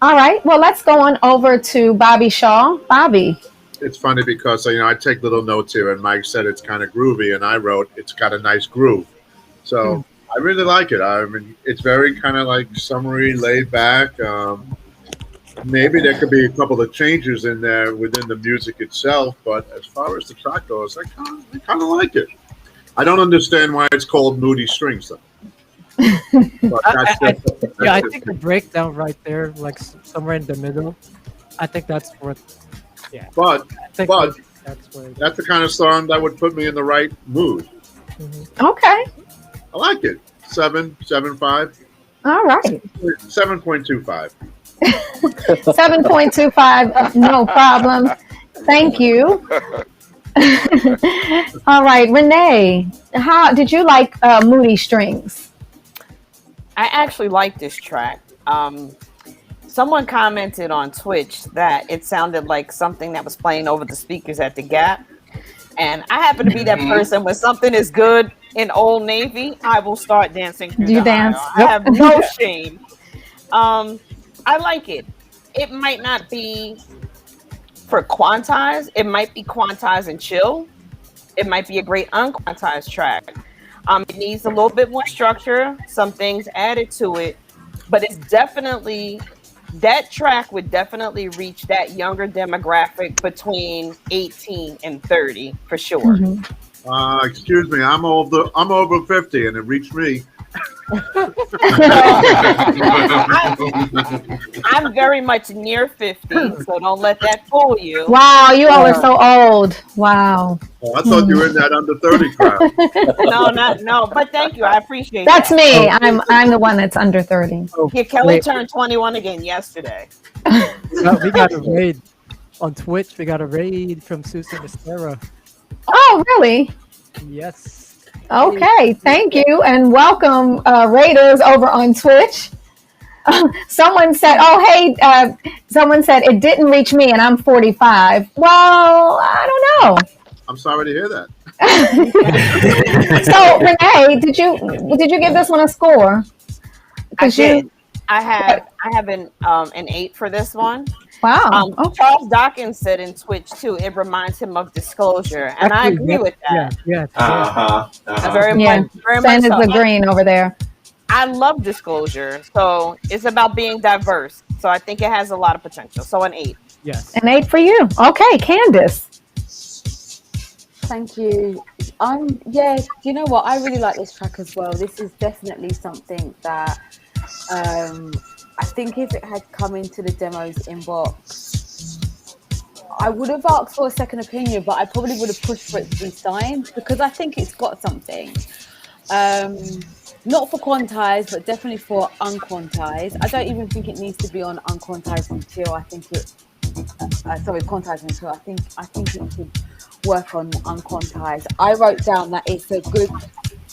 All right. Well, let's go on over to Bobby Shaw. Bobby.
It's funny because I take little notes here, and Mike said it's kind of groovy, and I wrote it's got a nice groove. So I really like it. I mean, it's very kind of like summery, laid back. Maybe there could be a couple of changes in there within the music itself, but as far as the track goes, I kind of like it. I don't understand why it's called Moody Strings, though. But
I think the breakdown right there, like somewhere in the middle, I think that's what. Yeah.
But
that's
the kind of song that would put me in the right mood.
Mm-hmm. Okay.
I like it. 7.5.
All right.
7.25.
7.25. No problem. Thank you. All right, Renee. How did you like Moody Strings?
I actually like this track. Someone commented on Twitch that it sounded like something that was playing over the speakers at the Gap. And I happen to be that person. When something is good in Old Navy, I will start dancing through the
dance?
aisle. I have no shame. I like it. It might not be for Quantize. It might be Quantize and chill. It might be a great unquantized track. It needs a little bit more structure, some things added to it, but it's definitely, that track would definitely reach that younger demographic between 18 and 30 for sure.
Mm-hmm.
Excuse me, I'm over 50 and it reached me.
I'm very much near 50, so don't let that fool you.
Wow, you all are so old. Wow.
Oh, I thought you were in that under 30 crowd.
No, but thank you. I appreciate
That's
that.
me. I'm the one that's under 30.
Yeah, Kelly turned 21 again yesterday.
We got a raid on Twitch. We got a raid from Susan Estera.
Oh, really?
Yes.
Okay, thank you, and welcome, Raiders over on Twitch. Someone said, someone said it didn't reach me, and I'm 45. Well, I don't know.
I'm sorry to hear that.
So, Renee, did you give this one a score?
I did. I have an 8 for this one.
Wow. Okay.
Charles Dawkins said in Twitch too, it reminds him of Disclosure, and I agree with that.
Yeah.
Very much.
Spen is agreeing over there.
I love Disclosure, so it's about being diverse. So I think it has a lot of potential. So an 8.
Yes.
An 8 for you. Okay, Candace.
Thank you. You know what? I really like this track as well. This is definitely something that I think if it had come into the demo's inbox, I would have asked for a second opinion, but I probably would have pushed for it to be signed because I think it's got something. Not for Quantize, but definitely for unquantized. I don't even think it needs to be on unquantized until I think it. Quantized until I think it should work on unquantized. I wrote down that it's a good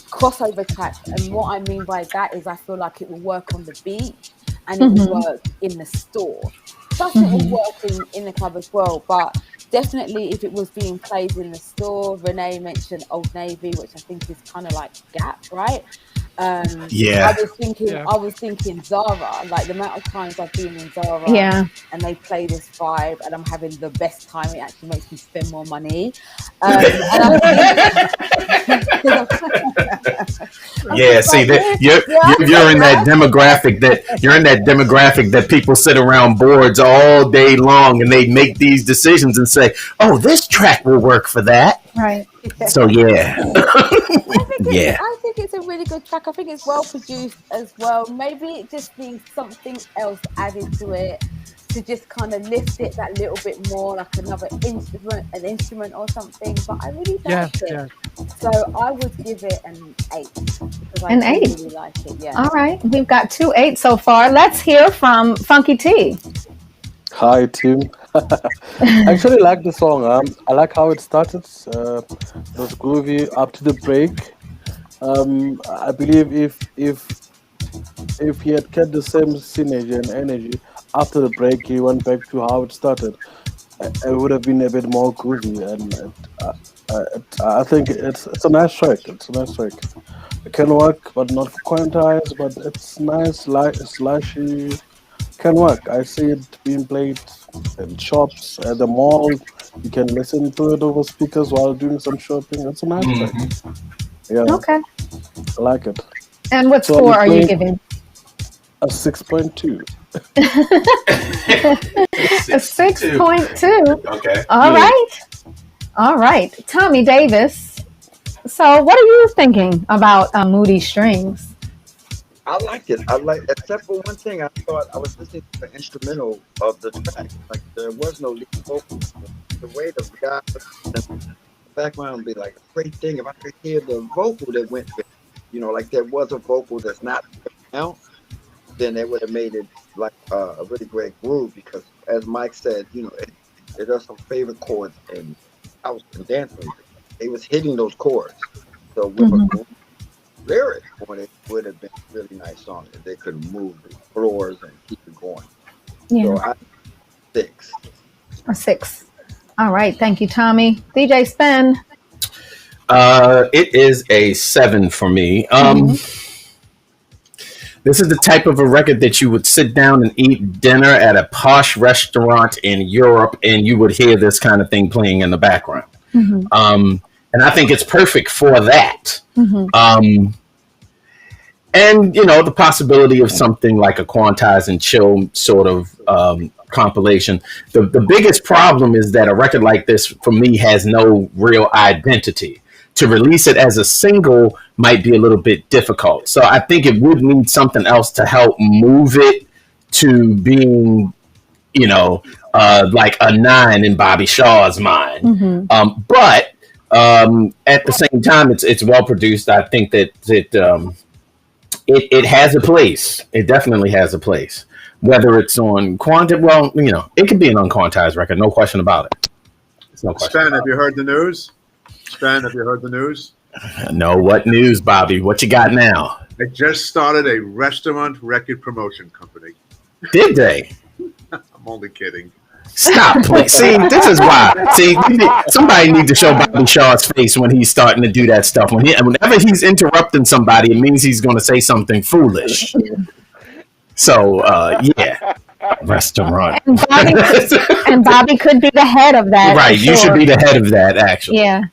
crossover track, and what I mean by that is I feel like it will work on the beat and it will work in the store. Plus, it will work in the club as well. But definitely, if it was being played in the store, Renee mentioned Old Navy, which I think is kind of like Gap, right?
Yeah.
I was thinking Zara, like the amount of times I've been in Zara and they play this vibe and I'm having the best time. It actually makes me spend more money.
Yeah, see that you're in that demographic that people sit around boards all day long and they make these decisions and say, "Oh, this track will work for that."
Right.
So yeah.
I think it's a really good track. I think it's well produced as well. Maybe it just needs something else added to it to just kind of lift it that little bit more, like another instrument or something. But I really like it. Yeah. So I would give it an 8 because I really like it. Yeah.
All right, we've got 2 8 so far. Let's hear from Funky T.
Hi, team. I actually like the song. I like how it started. It was groovy up to the break. I believe if he had kept the same synergy and energy after the break, he went back to how it started. It would have been a bit more groovy, and I think it's a nice track. It's a nice track. It can work, but not for Quantize. But it's nice, slashy. Can work. I see it being played in shops, at the mall. You can listen to it over speakers while doing some shopping. It's a nice track. Yeah.
Okay.
I like it.
And what score are you giving?
A 6.2.
A 6.2.
Okay.
All right. Tommy Davis. So, what are you thinking about Moody Strings?
I liked it. Except for one thing. I thought I was listening to the instrumental of the track. Like there was no lead vocal. The way the guy in the background would be like a great thing if I could hear the vocal that went with it. Like there was a vocal that's not out, then they would have made it like a really great groove because, as Mike said, it does some favorite chords and house and dance music. They was hitting those chords. So with a lyric on it would have been a really nice song if they could move the floors and keep it going.
Yeah.
So 6.
A 6. All right. Thank you, Tommy. DJ Spen.
It is a 7 for me. This is the type of a record that you would sit down and eat dinner at a posh restaurant in Europe and you would hear this kind of thing playing in the background. And I think it's perfect for that. And, the possibility of something like a Quantize and Chill sort of compilation. The biggest problem is that a record like this, for me, has no real identity. To release it as a single might be a little bit difficult. So I think it would need something else to help move it to being, like a 9 in Bobby Shaw's mind. But at the same time, it's well produced. I think that it has a place. It definitely has a place. Whether it's on Quantize, it could be an unquantized record, no question about it. No question.
Spen, have you heard the news?
No, what news, Bobby? What you got now?
They just started a restaurant record promotion company.
Did they?
I'm only kidding.
Stop, please. See, this is why. See, somebody need to show Bobby Shaw's face when he's starting to do that stuff. Whenever he's interrupting somebody, it means he's going to say something foolish. So, yeah. Restaurant.
And Bobby could be the head of that.
Right. You should be the head of that, actually.
Yeah.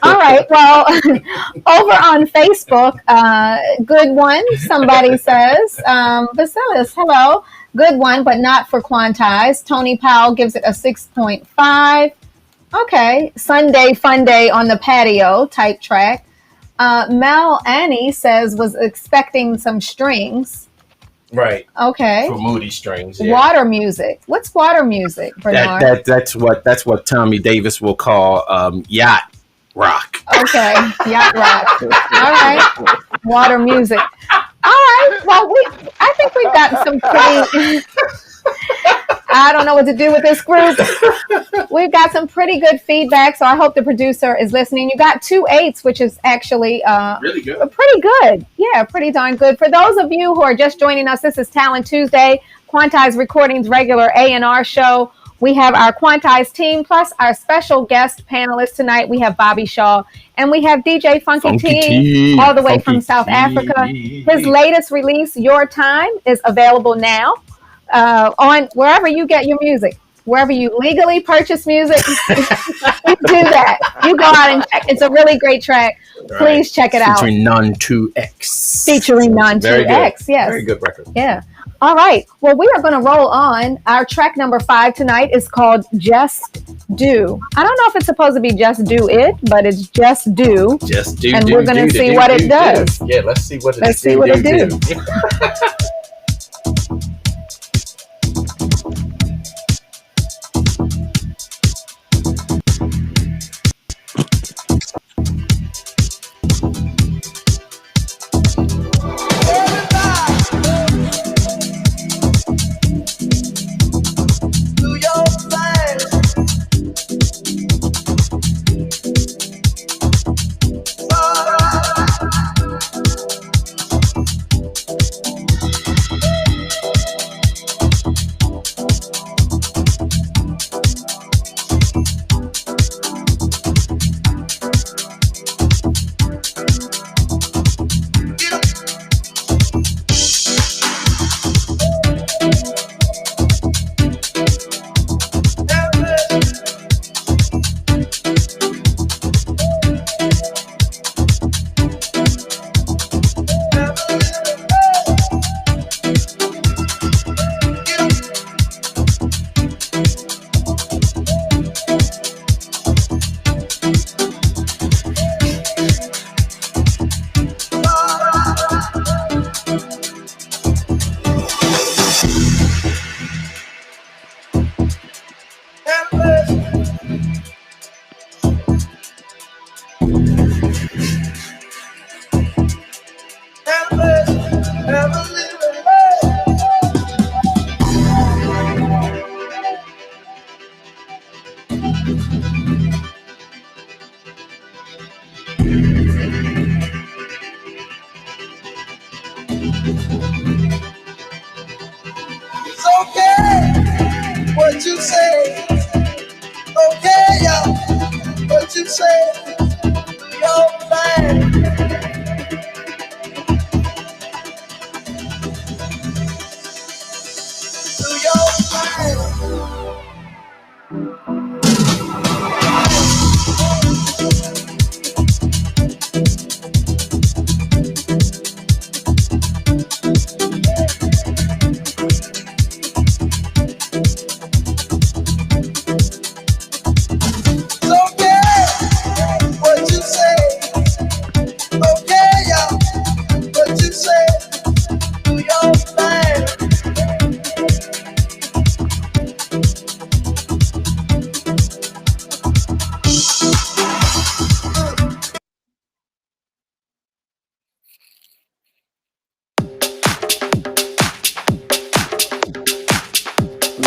All right. Well, over on Facebook, good one. Somebody says, Basilis, hello. Good one, but not for Quantize. Tony Powell gives it a 6.5. Okay. Sunday Fun Day on the Patio type track. Mel Annie says was expecting some strings.
Right.
Okay.
For Moody Strings. Yeah.
Water music. What's water music, Bernard?
That's what Tommy Davis will call yacht rock.
Okay. Yacht rock. All right. Water music. All right. Well, I think we've got some pretty I don't know what to do with this group. We've got some pretty good feedback, so I hope the producer is listening. You got 2 8s, which is actually
really good.
Pretty good. Yeah, pretty darn good. For those of you who are just joining us, this is Talent Tuesday Quantize Recordings regular A&R show. We have our Quantize team plus our special guest panelists tonight. We have Bobby Shaw and we have DJ Funky T, all the way from South Africa. His latest release, Your Time, is available now on wherever you get your music. Wherever you legally purchase music, you do that. You go out and check. It's a really great track. Please check it out.
Featuring Non-2X.
Featuring Non-2X, yes.
Very good record.
Yeah. All right. Well, we are going to roll on. Our track number 5 tonight is called Just Do. I don't know if it's supposed to be Just Do It, but it's Just Do.
Just Do.
And we're going to see what it does.
Yeah, let's see what it
Let's see what it do.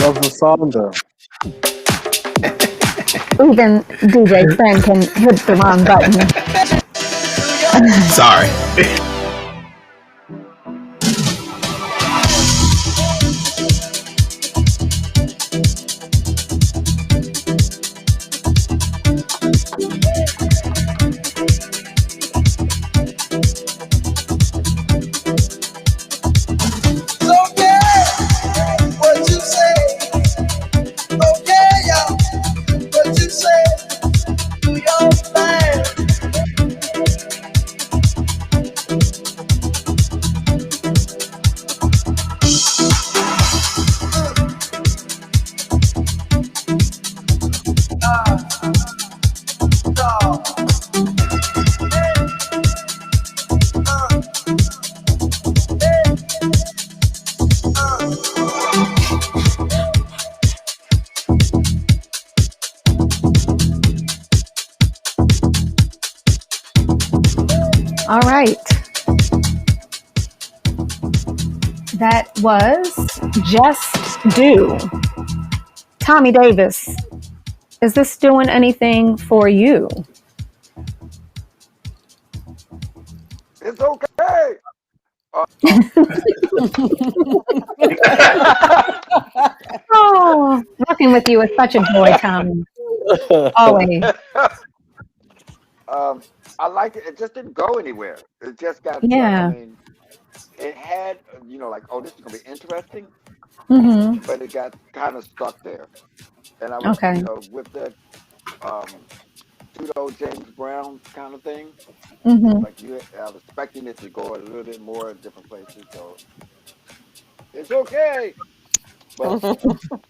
Love the sound there.
Even DJ Spen can hit the wrong button.
Sorry.
All right. That was Just Do. Tommy Davis, is this doing anything for you?
It's okay. Uh,
Oh, working with you is such a joy, Tommy. Always.
I liked it. It just didn't go anywhere. It just got stuck. I
Yeah.
mean, it had, like, oh, this is gonna be interesting,
Mm-hmm.
but it got kind of stuck there. And I was,
Okay.
with that um, pseudo James Brown kind of thing.
Mm-hmm.
Like I was expecting it to go a little bit more in different places. So it's okay, but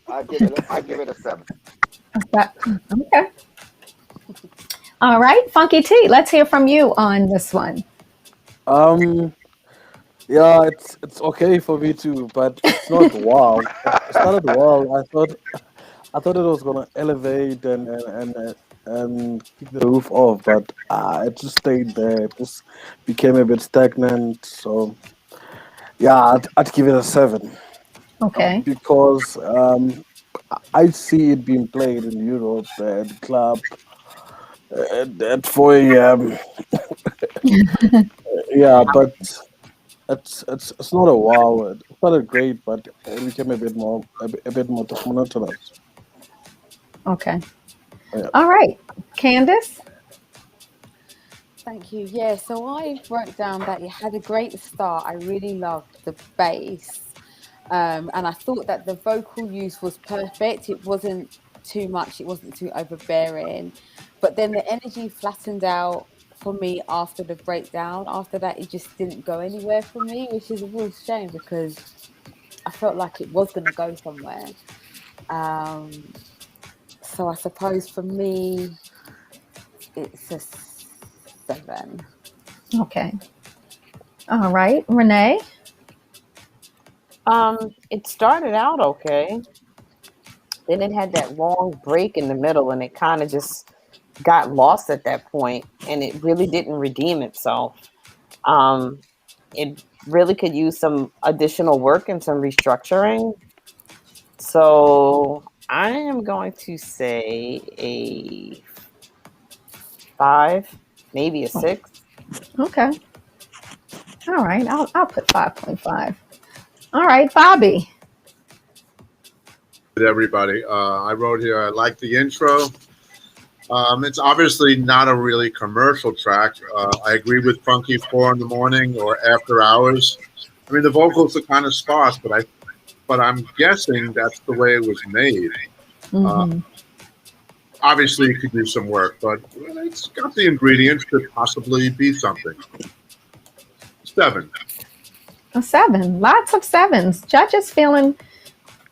I give it a 7.
Okay. All right, Funky T, let's hear from you on this one.
Um, yeah, it's okay for me too, but it's not wow. It started wow. I thought it was gonna elevate and keep the roof off, but it just stayed there. It just became a bit stagnant. So yeah, I'd give it a 7
Okay.
because I see it being played in Europe at the club at 4 a.m. Yeah, but it's not a wow. It started great, but it became a bit more monotonous.
Okay.
Yeah.
All right, Candace.
Thank you. Yeah, so I wrote down that it had a great start. I really loved the bass. And I thought that the vocal use was perfect. It wasn't too much, it wasn't too overbearing. But then the energy flattened out for me after the breakdown. After that, it just didn't go anywhere for me, which is a real shame because I felt like it was going to go somewhere. So I suppose for me, it's a 7.
Okay. All right, Renee.
It started out okay. Then it had that long break in the middle, and it kind of just got lost at that point, and it really didn't redeem itself. It really could use some additional work and some restructuring. So I am going to say a 5, maybe a 6.
Okay. All right, I'll put 5.5. All right, Bobby.
Everybody, I wrote here. I like the intro. It's obviously not a really commercial track. I agree with Funky 4 in the morning or After Hours. I mean, the vocals are kind of sparse, but I'm guessing that's the way it was made.
Mm-hmm.
Obviously, it could do some work, but it's got the ingredients to possibly be something. 7.
A 7. Lots of 7s. Judges feeling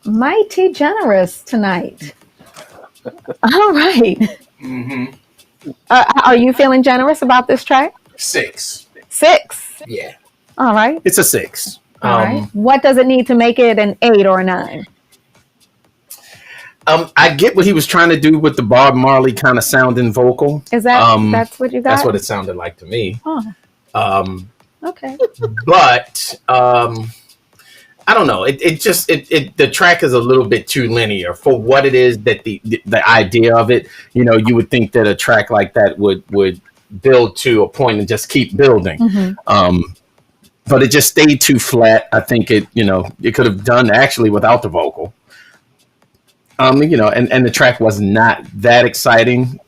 mighty generous tonight. All right.
Mm-hmm.
Are you feeling generous about this track?
6.
6.
Yeah.
All right.
It's a 6.
All right. What does it need to make it an 8 or a 9?
I get what he was trying to do with the Bob Marley kind of sounding vocal.
Is that that's what you got?
That's what it sounded like to me.
Oh. Okay.
But I don't know. It just the track is a little bit too linear for what it is that the idea of it. You would think that a track like that would build to a point and just keep building.
Mm-hmm.
But it just stayed too flat. I think it could have done actually without the vocal. And the track was not that exciting.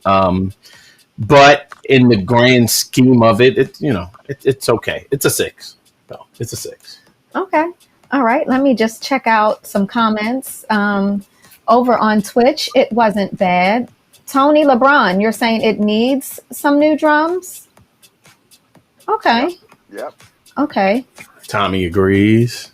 But in the grand scheme of it, it's okay. It's a 6. No, it's a 6.
Okay. All right. Let me just check out some comments. Over on Twitch, it wasn't bad. Tony LeBron, you're saying it needs some new drums? Okay.
Yep.
Okay.
Tommy agrees.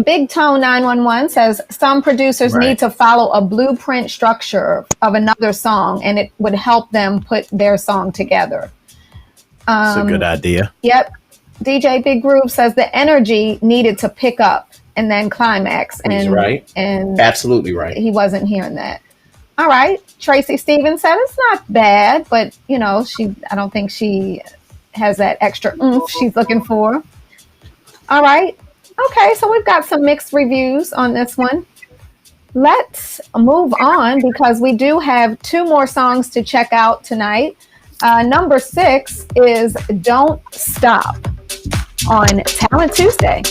Big Tone 911 says some producers need to follow a blueprint structure of another song, and it would help them put their song together.
It's a good idea.
Yep. DJ Big Groove says the energy needed to pick up and then climax. And
he's right.
And
absolutely right.
He wasn't hearing that. All right. Tracy Stevens said it's not bad, but I don't think she has that extra oomph she's looking for. All right. Okay, so we've got some mixed reviews on this one. Let's move on because we do have 2 more songs to check out tonight. Number 6 is Don't Stop. on Talent Tuesday.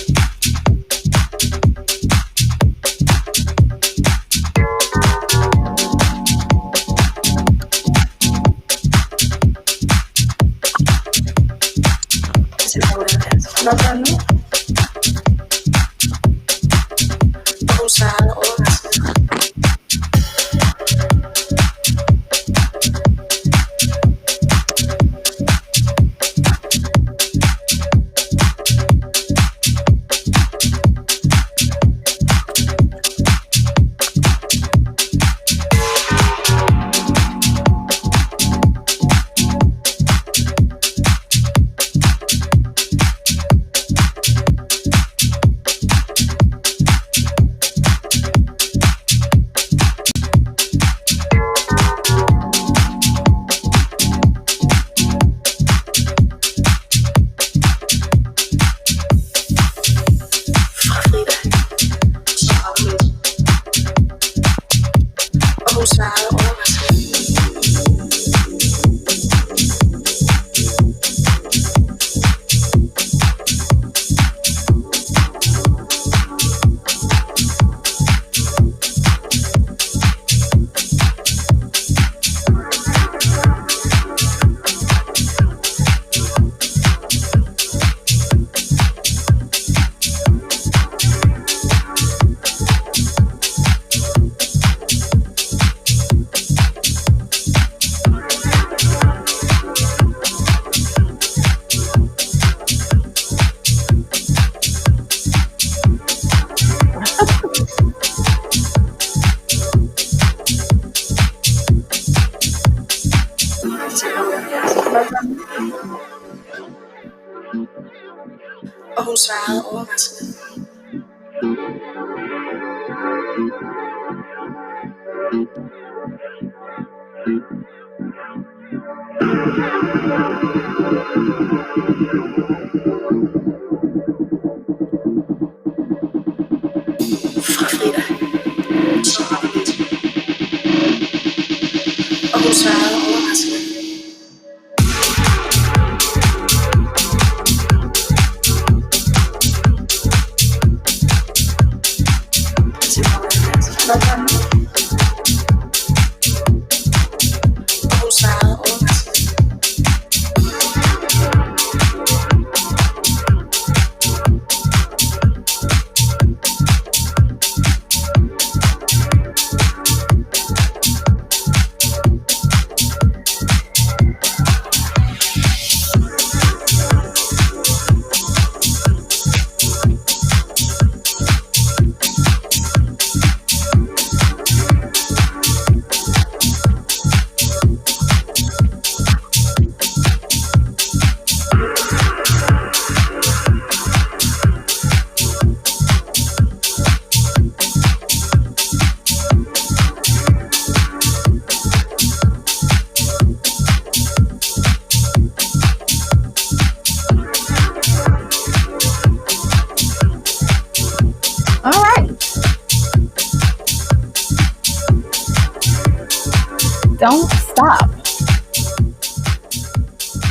Don't stop.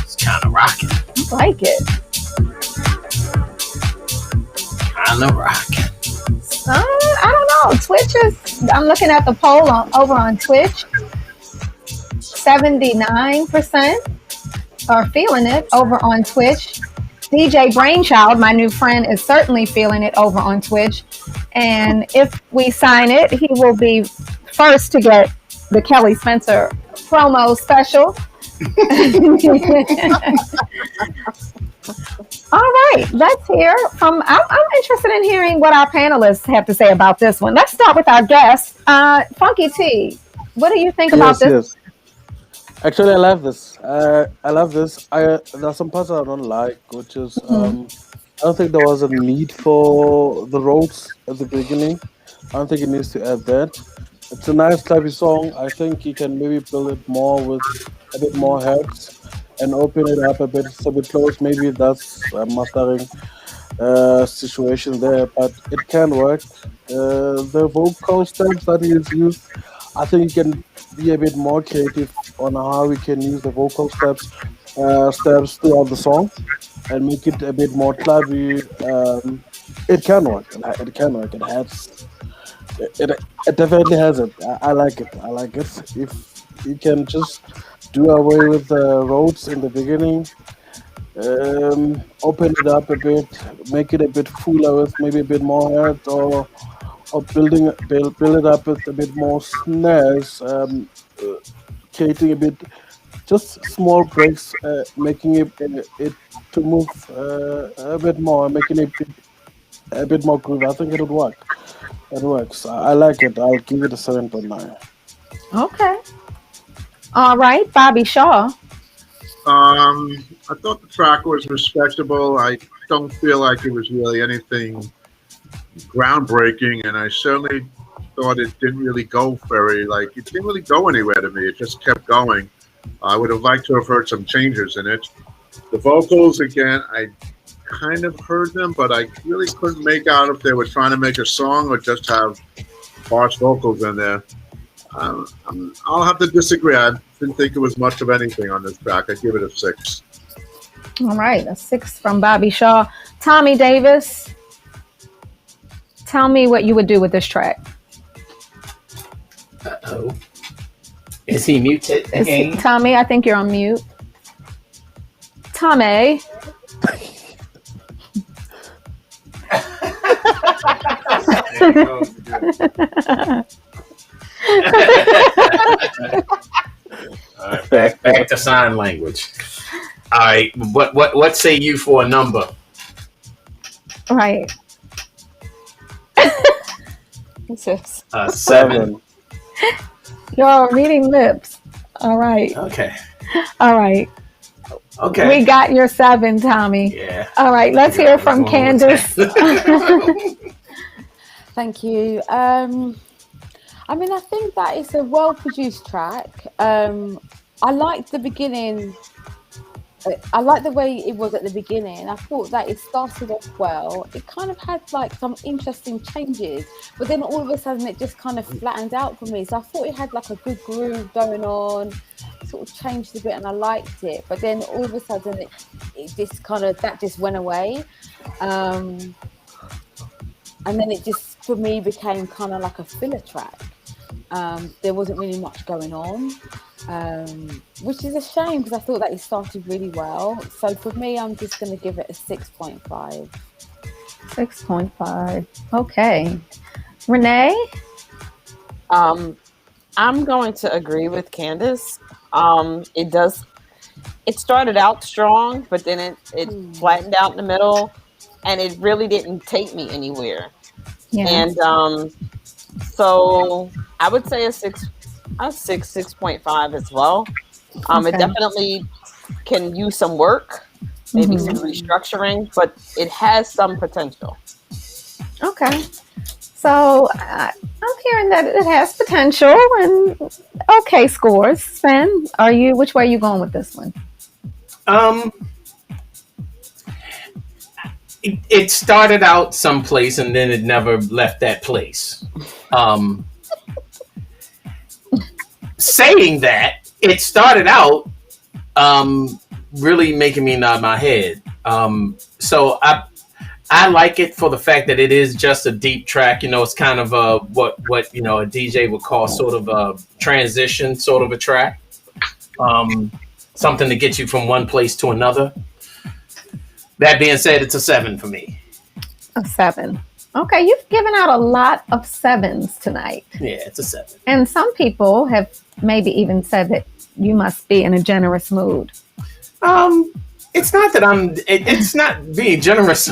It's kind of rocking.
I like it.
Kind of rocking.
I don't know. Twitch is. I'm looking at the poll over on Twitch. 79% are feeling it over on Twitch. DJ Brainchild, my new friend, is certainly feeling it over on Twitch. And if we sign it, he will be first to get the Kelly Spencer promo special. All right, let's hear from. I'm interested in hearing what our panelists have to say about this one. Let's start with our guest, Funky T. What do you think about this?
Yes. Actually, I love this. I love this. There's some parts I don't like, which is I don't think there was a need for the ropes at the beginning. I don't think it needs to add that. It's a nice, clappy song. I think you can maybe build it more with a bit more heads and open it up a bit. It's a bit close. Maybe that's a mastering situation there, but it can work. The vocal steps that he's used, I think you can be a bit more creative on how we can use the vocal steps throughout the song. and make it a bit more clubby, it can work. It can work. It definitely has it. I like it. I like it. If you can just do away with the roads in the beginning, open it up a bit, make it a bit fuller with maybe a bit more head, or build it up with a bit more snares, creating a bit just small breaks, making it to move a bit more, making it a bit more groove. I think it would work. It works. I like it. I'll give it a 7.9.
Okay. All right, Bobby Shaw.
I thought the track was respectable. I don't feel like it was really anything groundbreaking, and I certainly thought it didn't really go it didn't really go anywhere to me. It just kept going. I would have liked to have heard some changes in it. The vocals, again, I kind of heard them, but I really couldn't make out if they were trying to make a song or just have harsh vocals in there. I'll have to disagree. I didn't think it was much of anything on this track. I give it a 6.
All right, a 6 from Bobby Shaw. Tommy Davis, tell me what you would do with this track.
Uh-oh. Is he muted again?
Tommy, I think you're on mute. Tommy.
All right, back to sign language. All right, what say you for a number?
Right.
What's this?
7.
You're reading lips. All right.
Okay.
All right.
Okay.
We got your 7, Tommy.
Yeah.
All right. Let's hear from Candace.
Thank you. I mean, I think that it's a well-produced track. I liked the beginning. I like the way it was at the beginning. I thought that it started off well. It kind of had like some interesting changes, but then all of a sudden it just kind of flattened out for me. So I thought it had like a good groove going on, sort of changed a bit, and I liked it. But then all of a sudden it just went away, and then it just for me became kind of like a filler track. There wasn't really much going on. Which is a shame because I thought that it started really well. So for me, I'm just going to give it a 6.5.
6.5. Okay. Renee?
I'm going to agree with Candace. It started out strong, but then it flattened out in the middle, and it really didn't take me anywhere.
Yeah.
And so I would say a 6.5 as well.
Okay.
It definitely can use some work, maybe some restructuring, but it has some potential.
Okay. So I'm hearing that it has potential and okay scores. Spen, which way are you going with this one?
It started out someplace and then it never left that place. Saying that, it started out really making me nod my head. So I like it for the fact that it is just a deep track. You know, it's kind of what a DJ would call sort of a transition, sort of a track. Something to get you from one place to another. That being said, it's a 7 for me.
A 7. Okay, you've given out a lot of 7s tonight.
Yeah, it's a 7.
And some people have maybe even said that you must be in a generous mood.
It's not that it's not being generous.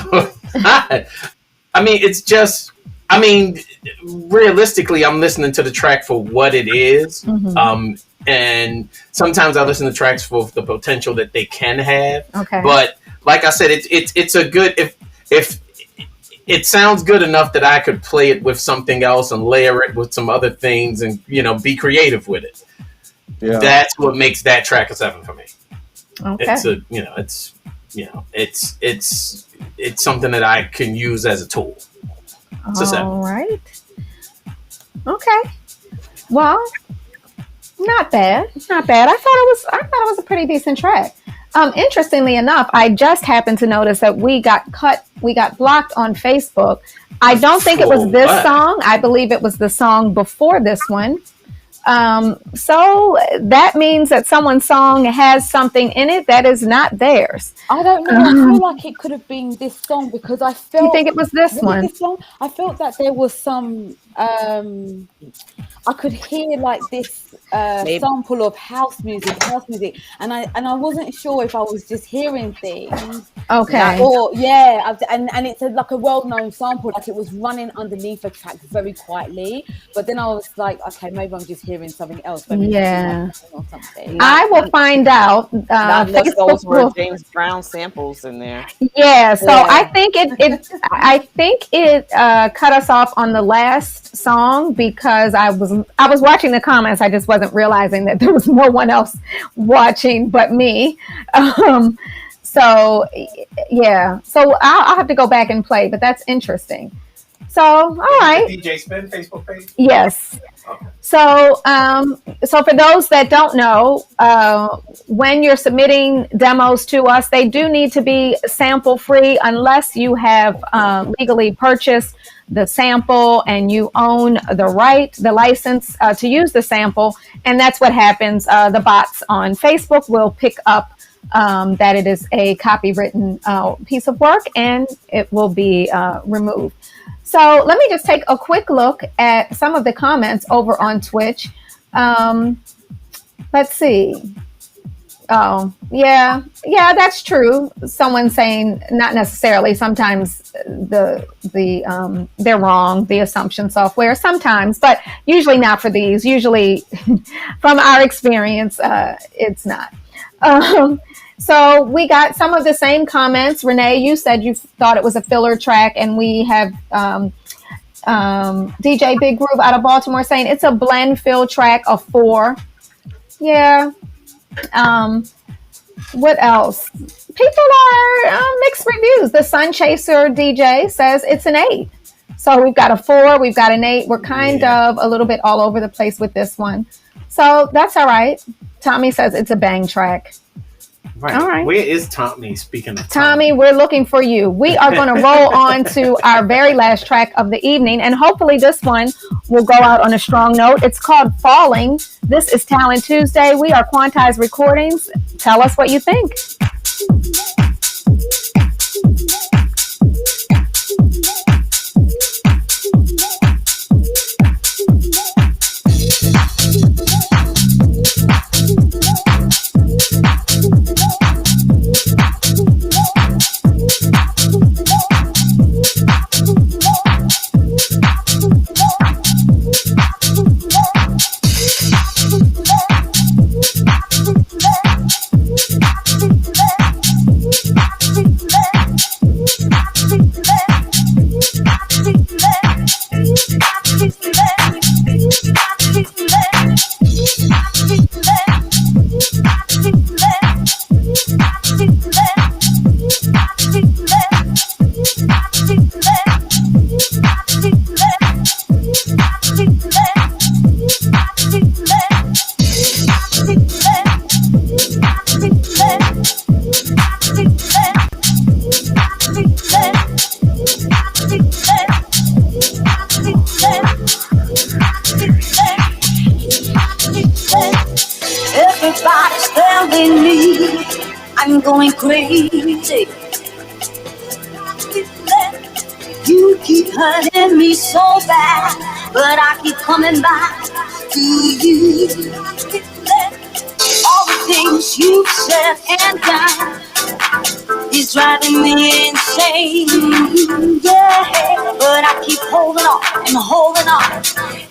I mean, it's just, realistically, I'm listening to the track for what it is. Mm-hmm. And sometimes I listen to tracks for the potential that they can have.
Okay.
But like I said, it's a good, if it sounds good enough that I could play it with something else and layer it with some other things and, be creative with it. Yeah. That's what makes that track a 7 for me.
Okay.
It's something that I can use as a tool. It's a 7.
All right. Okay. Well, not bad. Not bad. I thought it was a pretty decent track. Interestingly enough, I just happened to notice that we got blocked on Facebook. I don't think it was this song. I believe it was the song before this one. So that means that someone's song has something in it that is not theirs.
I don't know. I feel like it could have been this song because I felt.
You think it was this one?
This song? I felt that there was some. I could hear like this sample of house music, and I wasn't sure if I was just hearing things.
Okay.
Or yeah, and it's like a well-known sample, like it was running underneath a track very quietly. But then I was like, okay, maybe I'm just hearing something else. Maybe
yeah.
Or something.
I will find out.
Those were James Brown samples in there.
Yeah. So yeah. I think it cut us off on the last song because I was watching the comments. I just wasn't realizing that there was no one else watching but me. So yeah, so I'll have to go back and play, but that's interesting. So all right,
DJ Spen Facebook page.
Yes. Okay. So for those that don't know, when you're submitting demos to us, they do need to be sample free unless you have legally purchased the sample and you own the license to use the sample. And that's what happens. The bots on Facebook will pick up that it is a copywritten piece of work and it will be removed. So let me just take a quick look at some of the comments over on Twitch. Let's see. Oh, yeah, that's true. Someone saying not necessarily. Sometimes they're wrong, the assumption software sometimes, but usually not for these. Usually from our experience, it's not. So we got some of the same comments. Renee, you said you thought it was a filler track, and we have DJ Big Groove out of Baltimore saying it's a blend fill track of 4. Yeah. What else? People are mixed reviews. The Sun Chaser DJ says it's an 8. So we've got a 4, we've got an 8. We're kind of a little bit all over the place with this one. So that's all right. Tommy says it's a bang track.
Right. All right. Where is Tommy? Speaking of
Tommy, we're looking for you. We are going to roll on to our very last track of the evening, and hopefully this one will go out on a strong note. It's called Falling. This is Talent Tuesday. We are Quantize Recordings. Tell us what you think.
Everybody's telling me I'm going crazy. You keep hurting me so bad, but I keep coming back to you. All the things you've said and done is driving me insane. Yeah, but I keep holding on,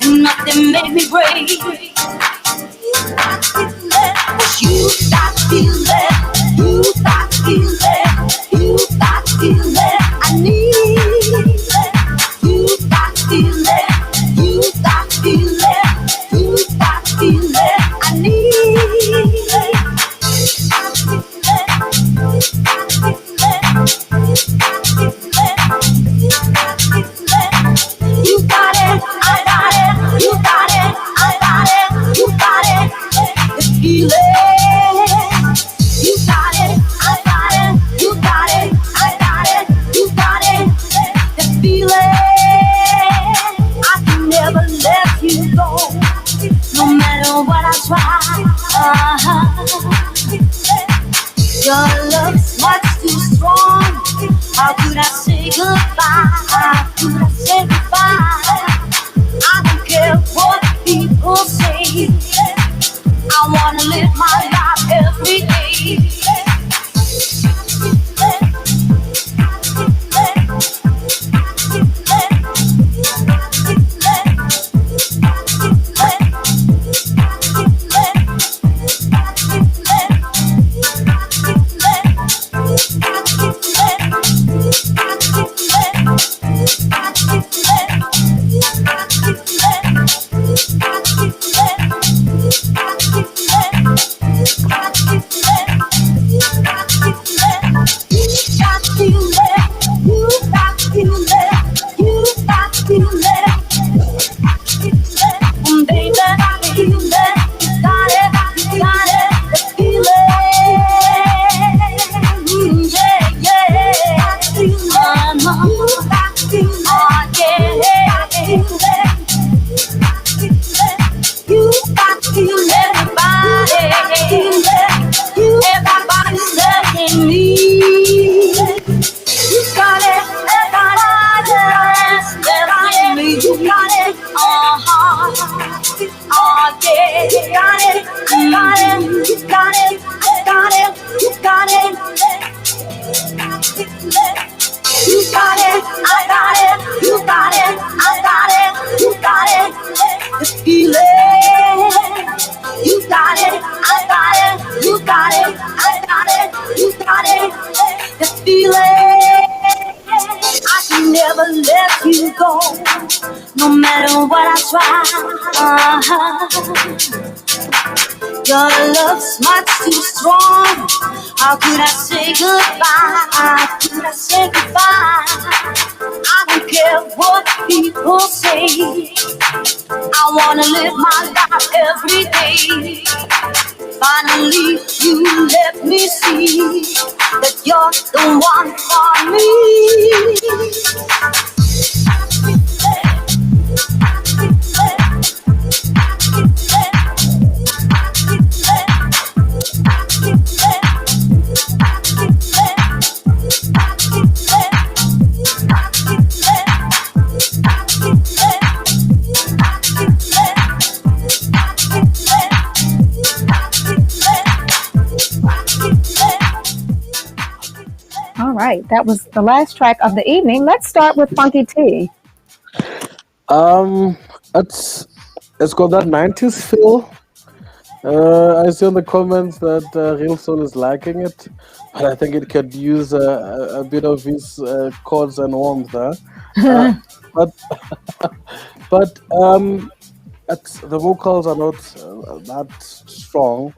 and nothing made me break. Cause you got feeling, you got feeling, you got feeling I need. You got feeling, you got feeling, you got feeling I need. You got it, I got it, you got it, I got it. matter what I try. Your love's much too strong. How could I say goodbye? How could I say goodbye? I don't care what people say. I wanna live my life every day. Your love's much too strong. How could I say goodbye? How could I say goodbye? I don't care what people say. I wanna live my life every day. Finally, you let me see that you're the one for me.
All right, that was the last track of the evening. Let's start with Funky T.
Um, it's got that 90s feel. I see in the comments that Real Soul is liking it, but I think it could use a bit of his chords and warmth there. But the vocals are not that strong.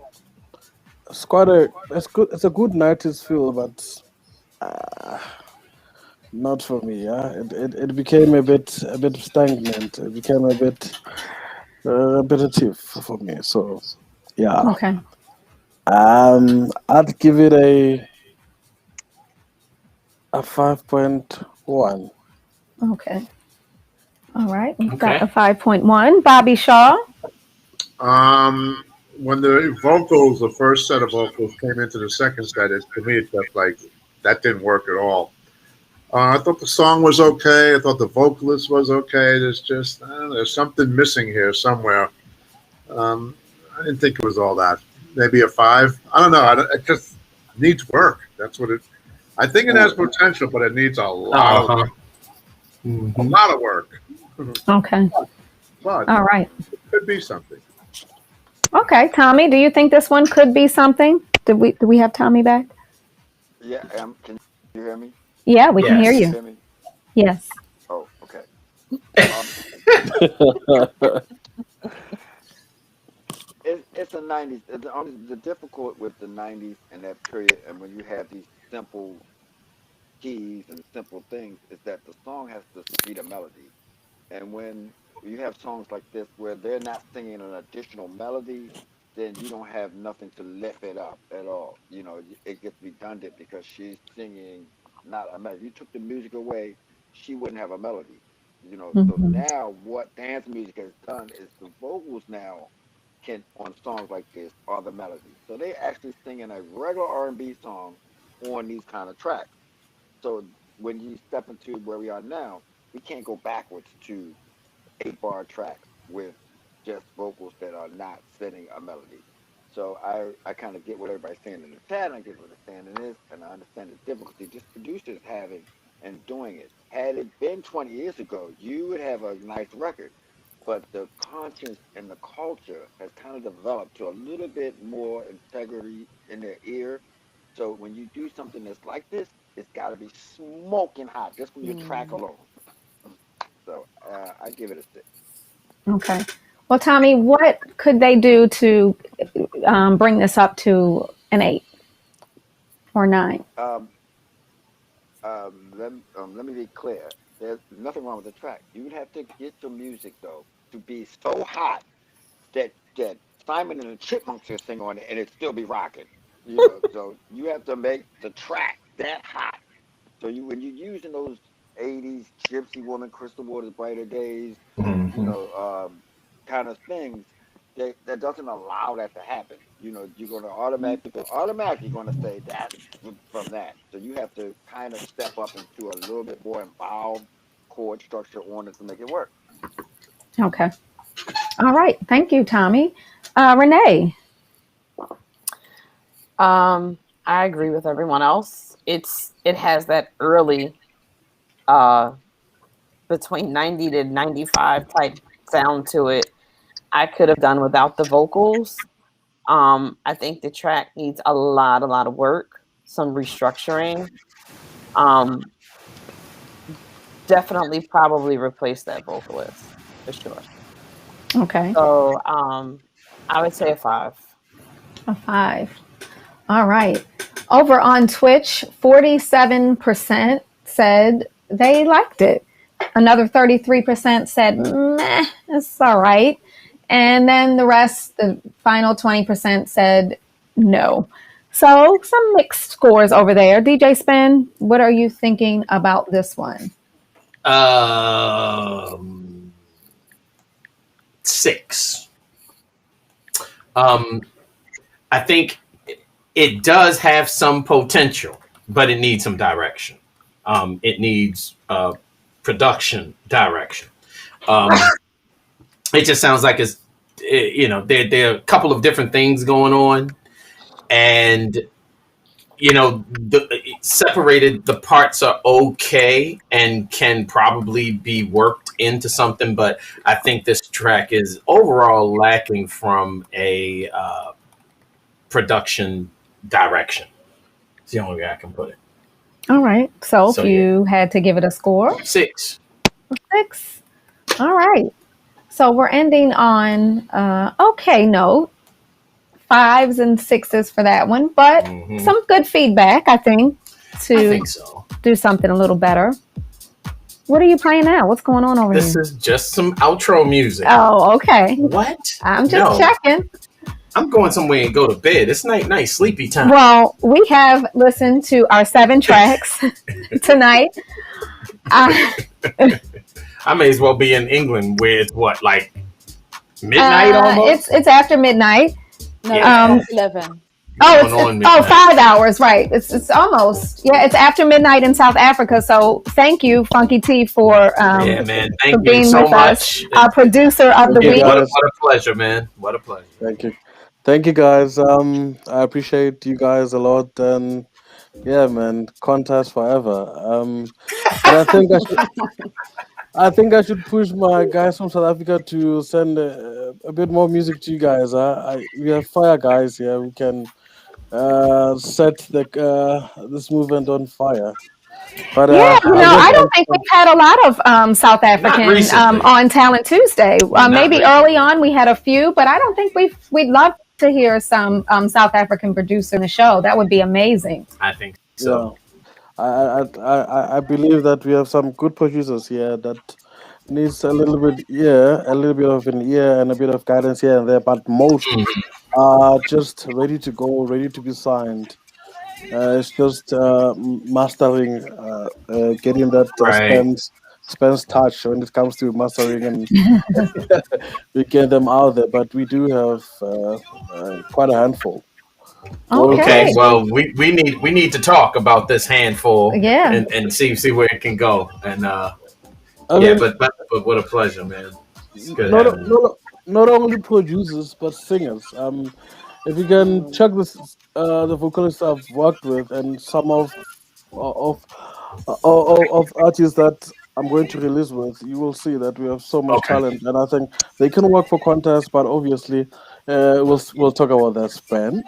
It's quite a it's good. It's a good 90s feel, but not for me. Yeah, it became a bit stagnant. It became a bit repetitive for me. So yeah.
Okay.
I'd give it a 5.1.
Okay. All right. We've got a 5.1. Bobby Shaw.
When the vocals, the first set of vocals came into the second set, to me it felt like that didn't work at all. I thought the song was okay. I thought the vocalist was okay. There's just there's something missing here somewhere. I didn't think it was all that. Maybe a 5. I don't know. It just needs work. That's what it. I think it has potential, but it needs a lot of work. A lot of work.
Okay.
But
all right.
It could be something.
Okay, Tommy, do you think this one could be something? Do we have Tommy back?
Yeah, can you hear me?
Yeah, we can hear you.
Hear me?
Yes.
Oh, okay. It's the 90s. The difficult with the 90s and that period, and when you have these simple keys and simple things, is that the song has to beat a melody. And when you have songs like this where they're not singing an additional melody, then you don't have nothing to lift it up at all. You know, it gets redundant because she's singing not a melody. If you took the music away, she wouldn't have a melody. You know, so now what dance music has done is the vocals now significant on songs like this are the melodies. So they actually singing a regular R&B song on these kind of tracks. So when you step into where we are now, we can't go backwards to 8 bar tracks with just vocals that are not setting a melody. So I kind of get what everybody's saying in the chat, and I get what they're saying in this, and I understand the difficulty just producers having and doing it. Had it been 20 years ago, you would have a nice record. But the conscience and the culture has kind of developed to a little bit more integrity in their ear. So when you do something that's like this, it's got to be smoking hot just from your track alone. So I give it a 6.
Okay. Well, Tommy, what could they do to bring this up to an 8 or 9?
Let me be clear. There's nothing wrong with the track. You would have to get your music though to be so hot that Simon and the Chipmunks can sing on it and it still be rocking. So you have to make the track that hot. So when you're using those '80s Gypsy Woman, Crystal Waters, Brighter Days, kind of things, that doesn't allow that to happen. You're going to automatically going to say that's from that. So you have to kind of step up into a little bit more involved chord structure on it to make it work.
Okay. All right. Thank you, Tommy. Renee.
I agree with everyone else. It has that early between 90 to 95 type sound to it. I could have done without the vocals. I think the track needs a lot of work, some restructuring. Definitely probably replace that vocalist for sure.
Okay.
So I would say a 5.
A 5. All right. Over on Twitch, 47% said they liked it. Another 33% said, meh, it's all right. And then the rest, the final 20% said no. So some mixed scores over there. DJ Spen, what are you thinking about this one?
6. I think it does have some potential, but it needs some direction. It needs production direction. It just sounds like there are a couple of different things going on, and separated, the parts are okay and can probably be worked into something, but I think this track is overall lacking from a production direction. It's the only way I can put it.
All right. So if you had to give it a score?
6.
6. All right. So we're ending on okay note. 5s and 6s for that one, but some good feedback, I think so. Do something a little better. What are you playing now? What's going on over here?
This is just some outro music.
Oh, okay.
What?
I'm just checking.
I'm going somewhere and go to bed. It's night sleepy time.
Well, we have listened to our 7 tracks tonight.
I may as well be in England where it's like midnight almost?
It's after midnight.
No, 11.
It's 5 hours, right? It's almost it's after midnight in South Africa. So thank you, Funky T, for
man. Thank
for being
you so
with
much.
us. Our producer of the week.
What a pleasure, man. What a pleasure.
Thank you, guys. I appreciate you guys a lot, and yeah, man, Quantize forever. But I think I should push my guys from South Africa to send a bit more music to you guys. We have fire, guys. Yeah, we can set this movement on fire. But
I don't think we've had a lot of South African on Talent Tuesday. Maybe early on we had a few, but I don't think we'd love to hear some South African producer in the show. That would be amazing.
I think so.
I believe that we have some good producers here that needs a little bit of an ear and a bit of guidance here and there, but most are just ready to go, ready to be signed. It's just mastering, getting that Spen's touch when it comes to mastering, and we get them out there. But we do have quite a handful.
Okay, well, we need to talk about this handful, and see where it can go, and but what a pleasure, man. It's good having you.
Not only producers but singers. If you can check this, the vocalists I've worked with, and some of artists that I'm going to release with, you will see that we have so much talent, and I think they can work for Quantize. But obviously, we'll talk about that, Spen.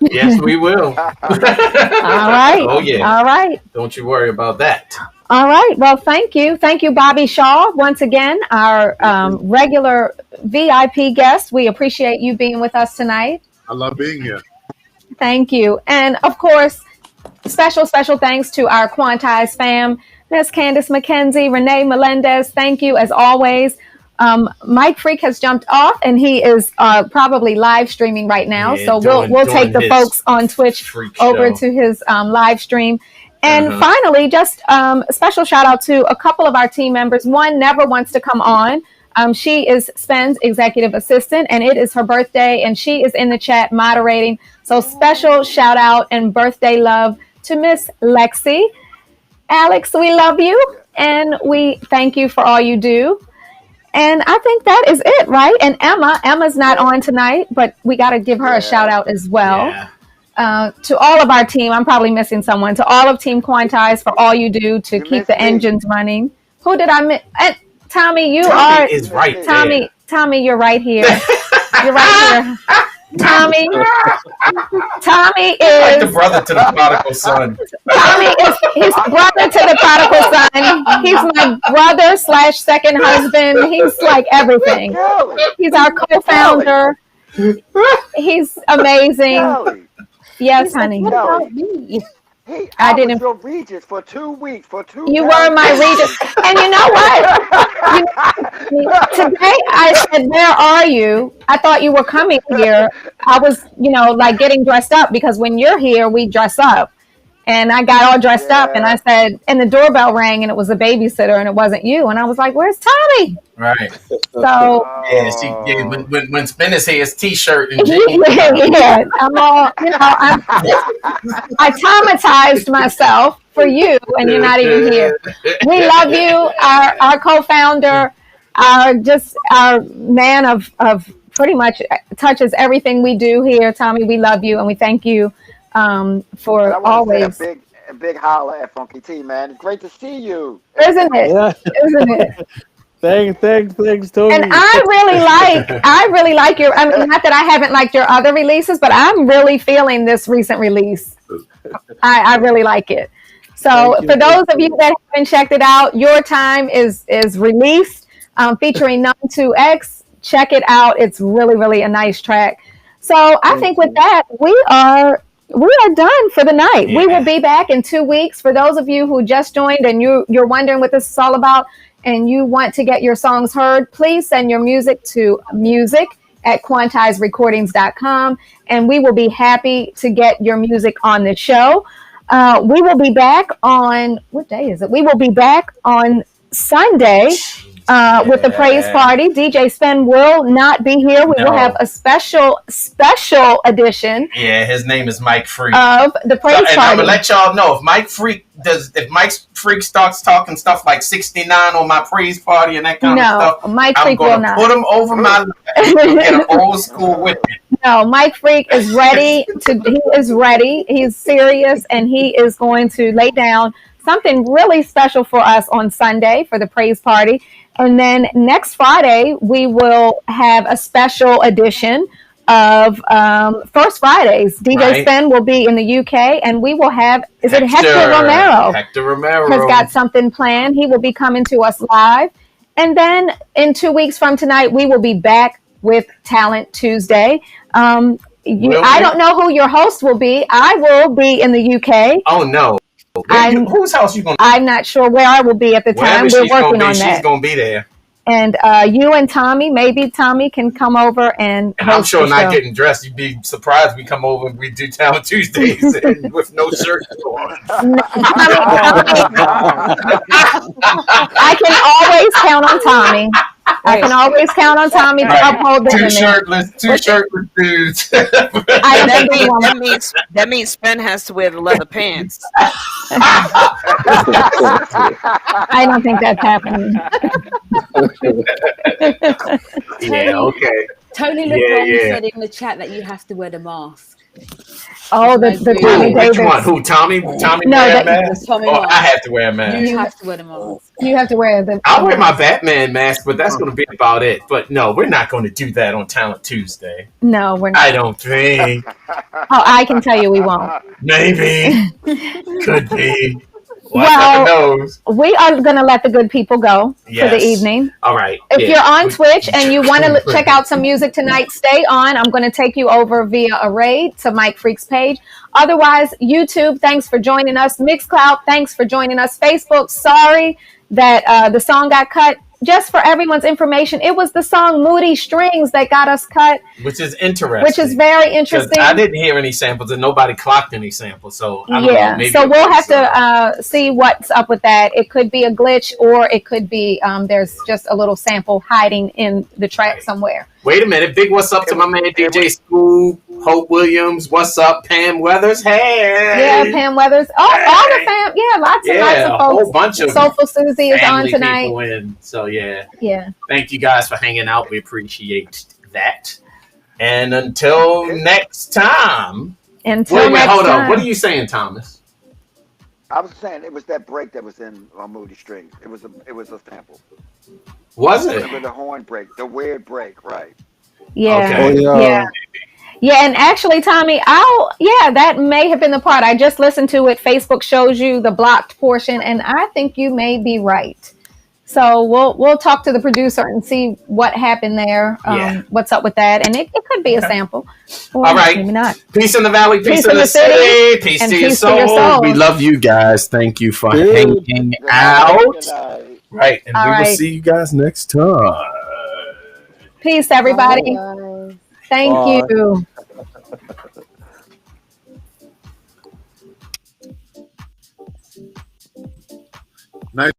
Yes, we will.
All right.
Oh yeah.
All right.
Don't you worry about that.
All right. Well, thank you, Bobby Shaw, once again, our regular VIP guest. We appreciate you being with us tonight.
I love being here.
Thank you, and of course, special thanks to our Quantize fam. Miss Candace McKenzie, Renee Melendez, thank you as always. Mike Freak has jumped off, and he is probably live streaming right now.
Yeah,
so we'll take the folks on Twitch over to his live stream. And finally, just a special shout out to a couple of our team members. One never wants to come on. She is Spen's executive assistant, and it is her birthday, and she is in the chat moderating. So special shout out and birthday love to Miss Lexi. Alex, we love you, and we thank you for all you do. And I think that is it, right? And Emma's not on tonight, but we got to give her a shout out as well.
Yeah.
To all of our team, I'm probably missing someone. To all of Team Quantize for all you do to keep the engines running. Who did I miss? Tommy,
Tommy is right there.
Tommy, you're right here. You're right here. Tommy is
like the brother to the prodigal son.
Tommy is his brother to the prodigal son. He's my brother / second husband. He's like everything. He's our co-founder. He's amazing. Yes, honey.
What about me?
Hey,
I
was
didn't.
your regent for 2 weeks.
You were my regent, and you know what? Today I said, "Where are you?" I thought you were coming here. I was, like getting dressed up because when you're here, we dress up. And I got all dressed up, and I said, and the doorbell rang, and it was a babysitter, and it wasn't you. And I was like, "Where's Tommy?"
Right.
So
when Spen is here, it's t-shirt and jeans.
yeah, I'm all, I traumatized myself for you, and you're not even here. We love you, our co-founder, our man of pretty much touches everything we do here. Tommy, we love you, and we thank you for always.
A big holler at Funky T, man. It's great to see you.
Isn't it?
Yeah.
Isn't it?
Thanks, Tony.
And I really like your. I mean, not that I haven't liked your other releases, but I'm really feeling this recent release. I really like it. So for those of you that haven't checked it out, Your Time is released, featuring None 2X. Check it out. It's really a nice track. So I think with that, we are done for the night. Yeah. We will be back in 2 weeks. For those of you who just joined and you're wondering what this is all about and you want to get your songs heard, please send your music to music@quantizerecordings.com, and we will be happy to get your music on the show. We will be back on, what day is it? We will be back on Sunday with the praise party. DJ Spen will not be here. We will have a special edition.
Yeah, his name is Mike Freak
of the praise party.
And I'm gonna let y'all know if Mike Freak starts talking stuff like 69 on my praise party and that kind of stuff,
Mike Freak will not.
Put him over my left and get an old school with me.
No, Mike Freak is ready he is ready. He's serious, and he is going to lay down something really special for us on Sunday for the praise party. And then next Friday, we will have a special edition of First Fridays. DJ Spen will be in the UK, and we will have, Hector Romero?
Hector Romero
has got something planned. He will be coming to us live. And then in 2 weeks from tonight, we will be back with Talent Tuesday. I don't know who your host will be. I will be in the UK.
Oh, no. Whose house you going to?
I'm not sure where I will be at the time. We're working on that.
She's going to be there.
And you and Tommy, maybe Tommy can come over and
And I'm
host
sure
the
not
show.
getting dressed. You'd be surprised we come over and we do Talent Tuesdays and with no shirt on.
I can always count on Tommy. I can always count on Tommy to uphold the image.
Two shirtless dudes.
That means Spen has to wear the leather pants.
I don't think that's happening.
Yeah, okay.
Tony LeBron said in the chat that you have to wear the mask.
Oh, the Tommy Davis.
Which one? Who? Tommy? Tommy
No,
wear a
that-
mask?
Tommy
Oh,
mask.
I have to wear a mask.
You have to wear the mask.
You have to wear the.
I'll wear my Batman mask, but that's going to be about it. But no, we're not going to do that on Talent Tuesday.
No, we're not.
I don't think.
Oh, I can tell you we won't.
Maybe. Could be. One
Well,
never knows.
we are going to let the good people go for the
Yes.
evening.
All right.
If
yeah.
you're on Twitch and you want to check out some music tonight, stay on. I'm going to take you over via a raid to Mike Freak's page. Otherwise, YouTube, thanks for joining us. Mixcloud, thanks for joining us. Facebook, sorry that the song got cut. Just for everyone's information, it was the song Moody Strings that got us cut.
Which is interesting.
Which is very interesting.
I didn't hear any samples and nobody clocked any samples. So I don't know. Maybe
so we'll have to see what's up with that. It could be a glitch or it could be there's just a little sample hiding in the track somewhere.
Wait a minute. Big what's up to my man DJ Scoob, Hope Williams. What's up, Pam Weathers? Hey.
Yeah, Pam Weathers. Oh, all the fam. Yeah, lots and lots of folks.
A whole bunch of
Soulful Susie is on
family
tonight.
people in. So yeah.
Yeah.
Thank you guys for hanging out. We appreciate that. And until next time.
Until
wait,
next
hold
time.
on. What are you saying, Thomas?
I was saying it was that break that was in Moody Strings. It was a sample.
Was it?
Remember the horn break, the weird break, right?
Yeah.
Okay.
Yeah. Yeah, and actually, Tommy, that may have been the part. I just listened to it. Facebook shows you the blocked portion, and I think you may be right. So we'll talk to the producer and see what happened there. What's up with that? And it could be a sample. Or
all right.
maybe not.
Peace in the valley, peace in the city, peace to your soul. We love you guys. Thank you for hanging out. Right, and we will see you guys next time.
Peace, everybody. Thank you.
Nice.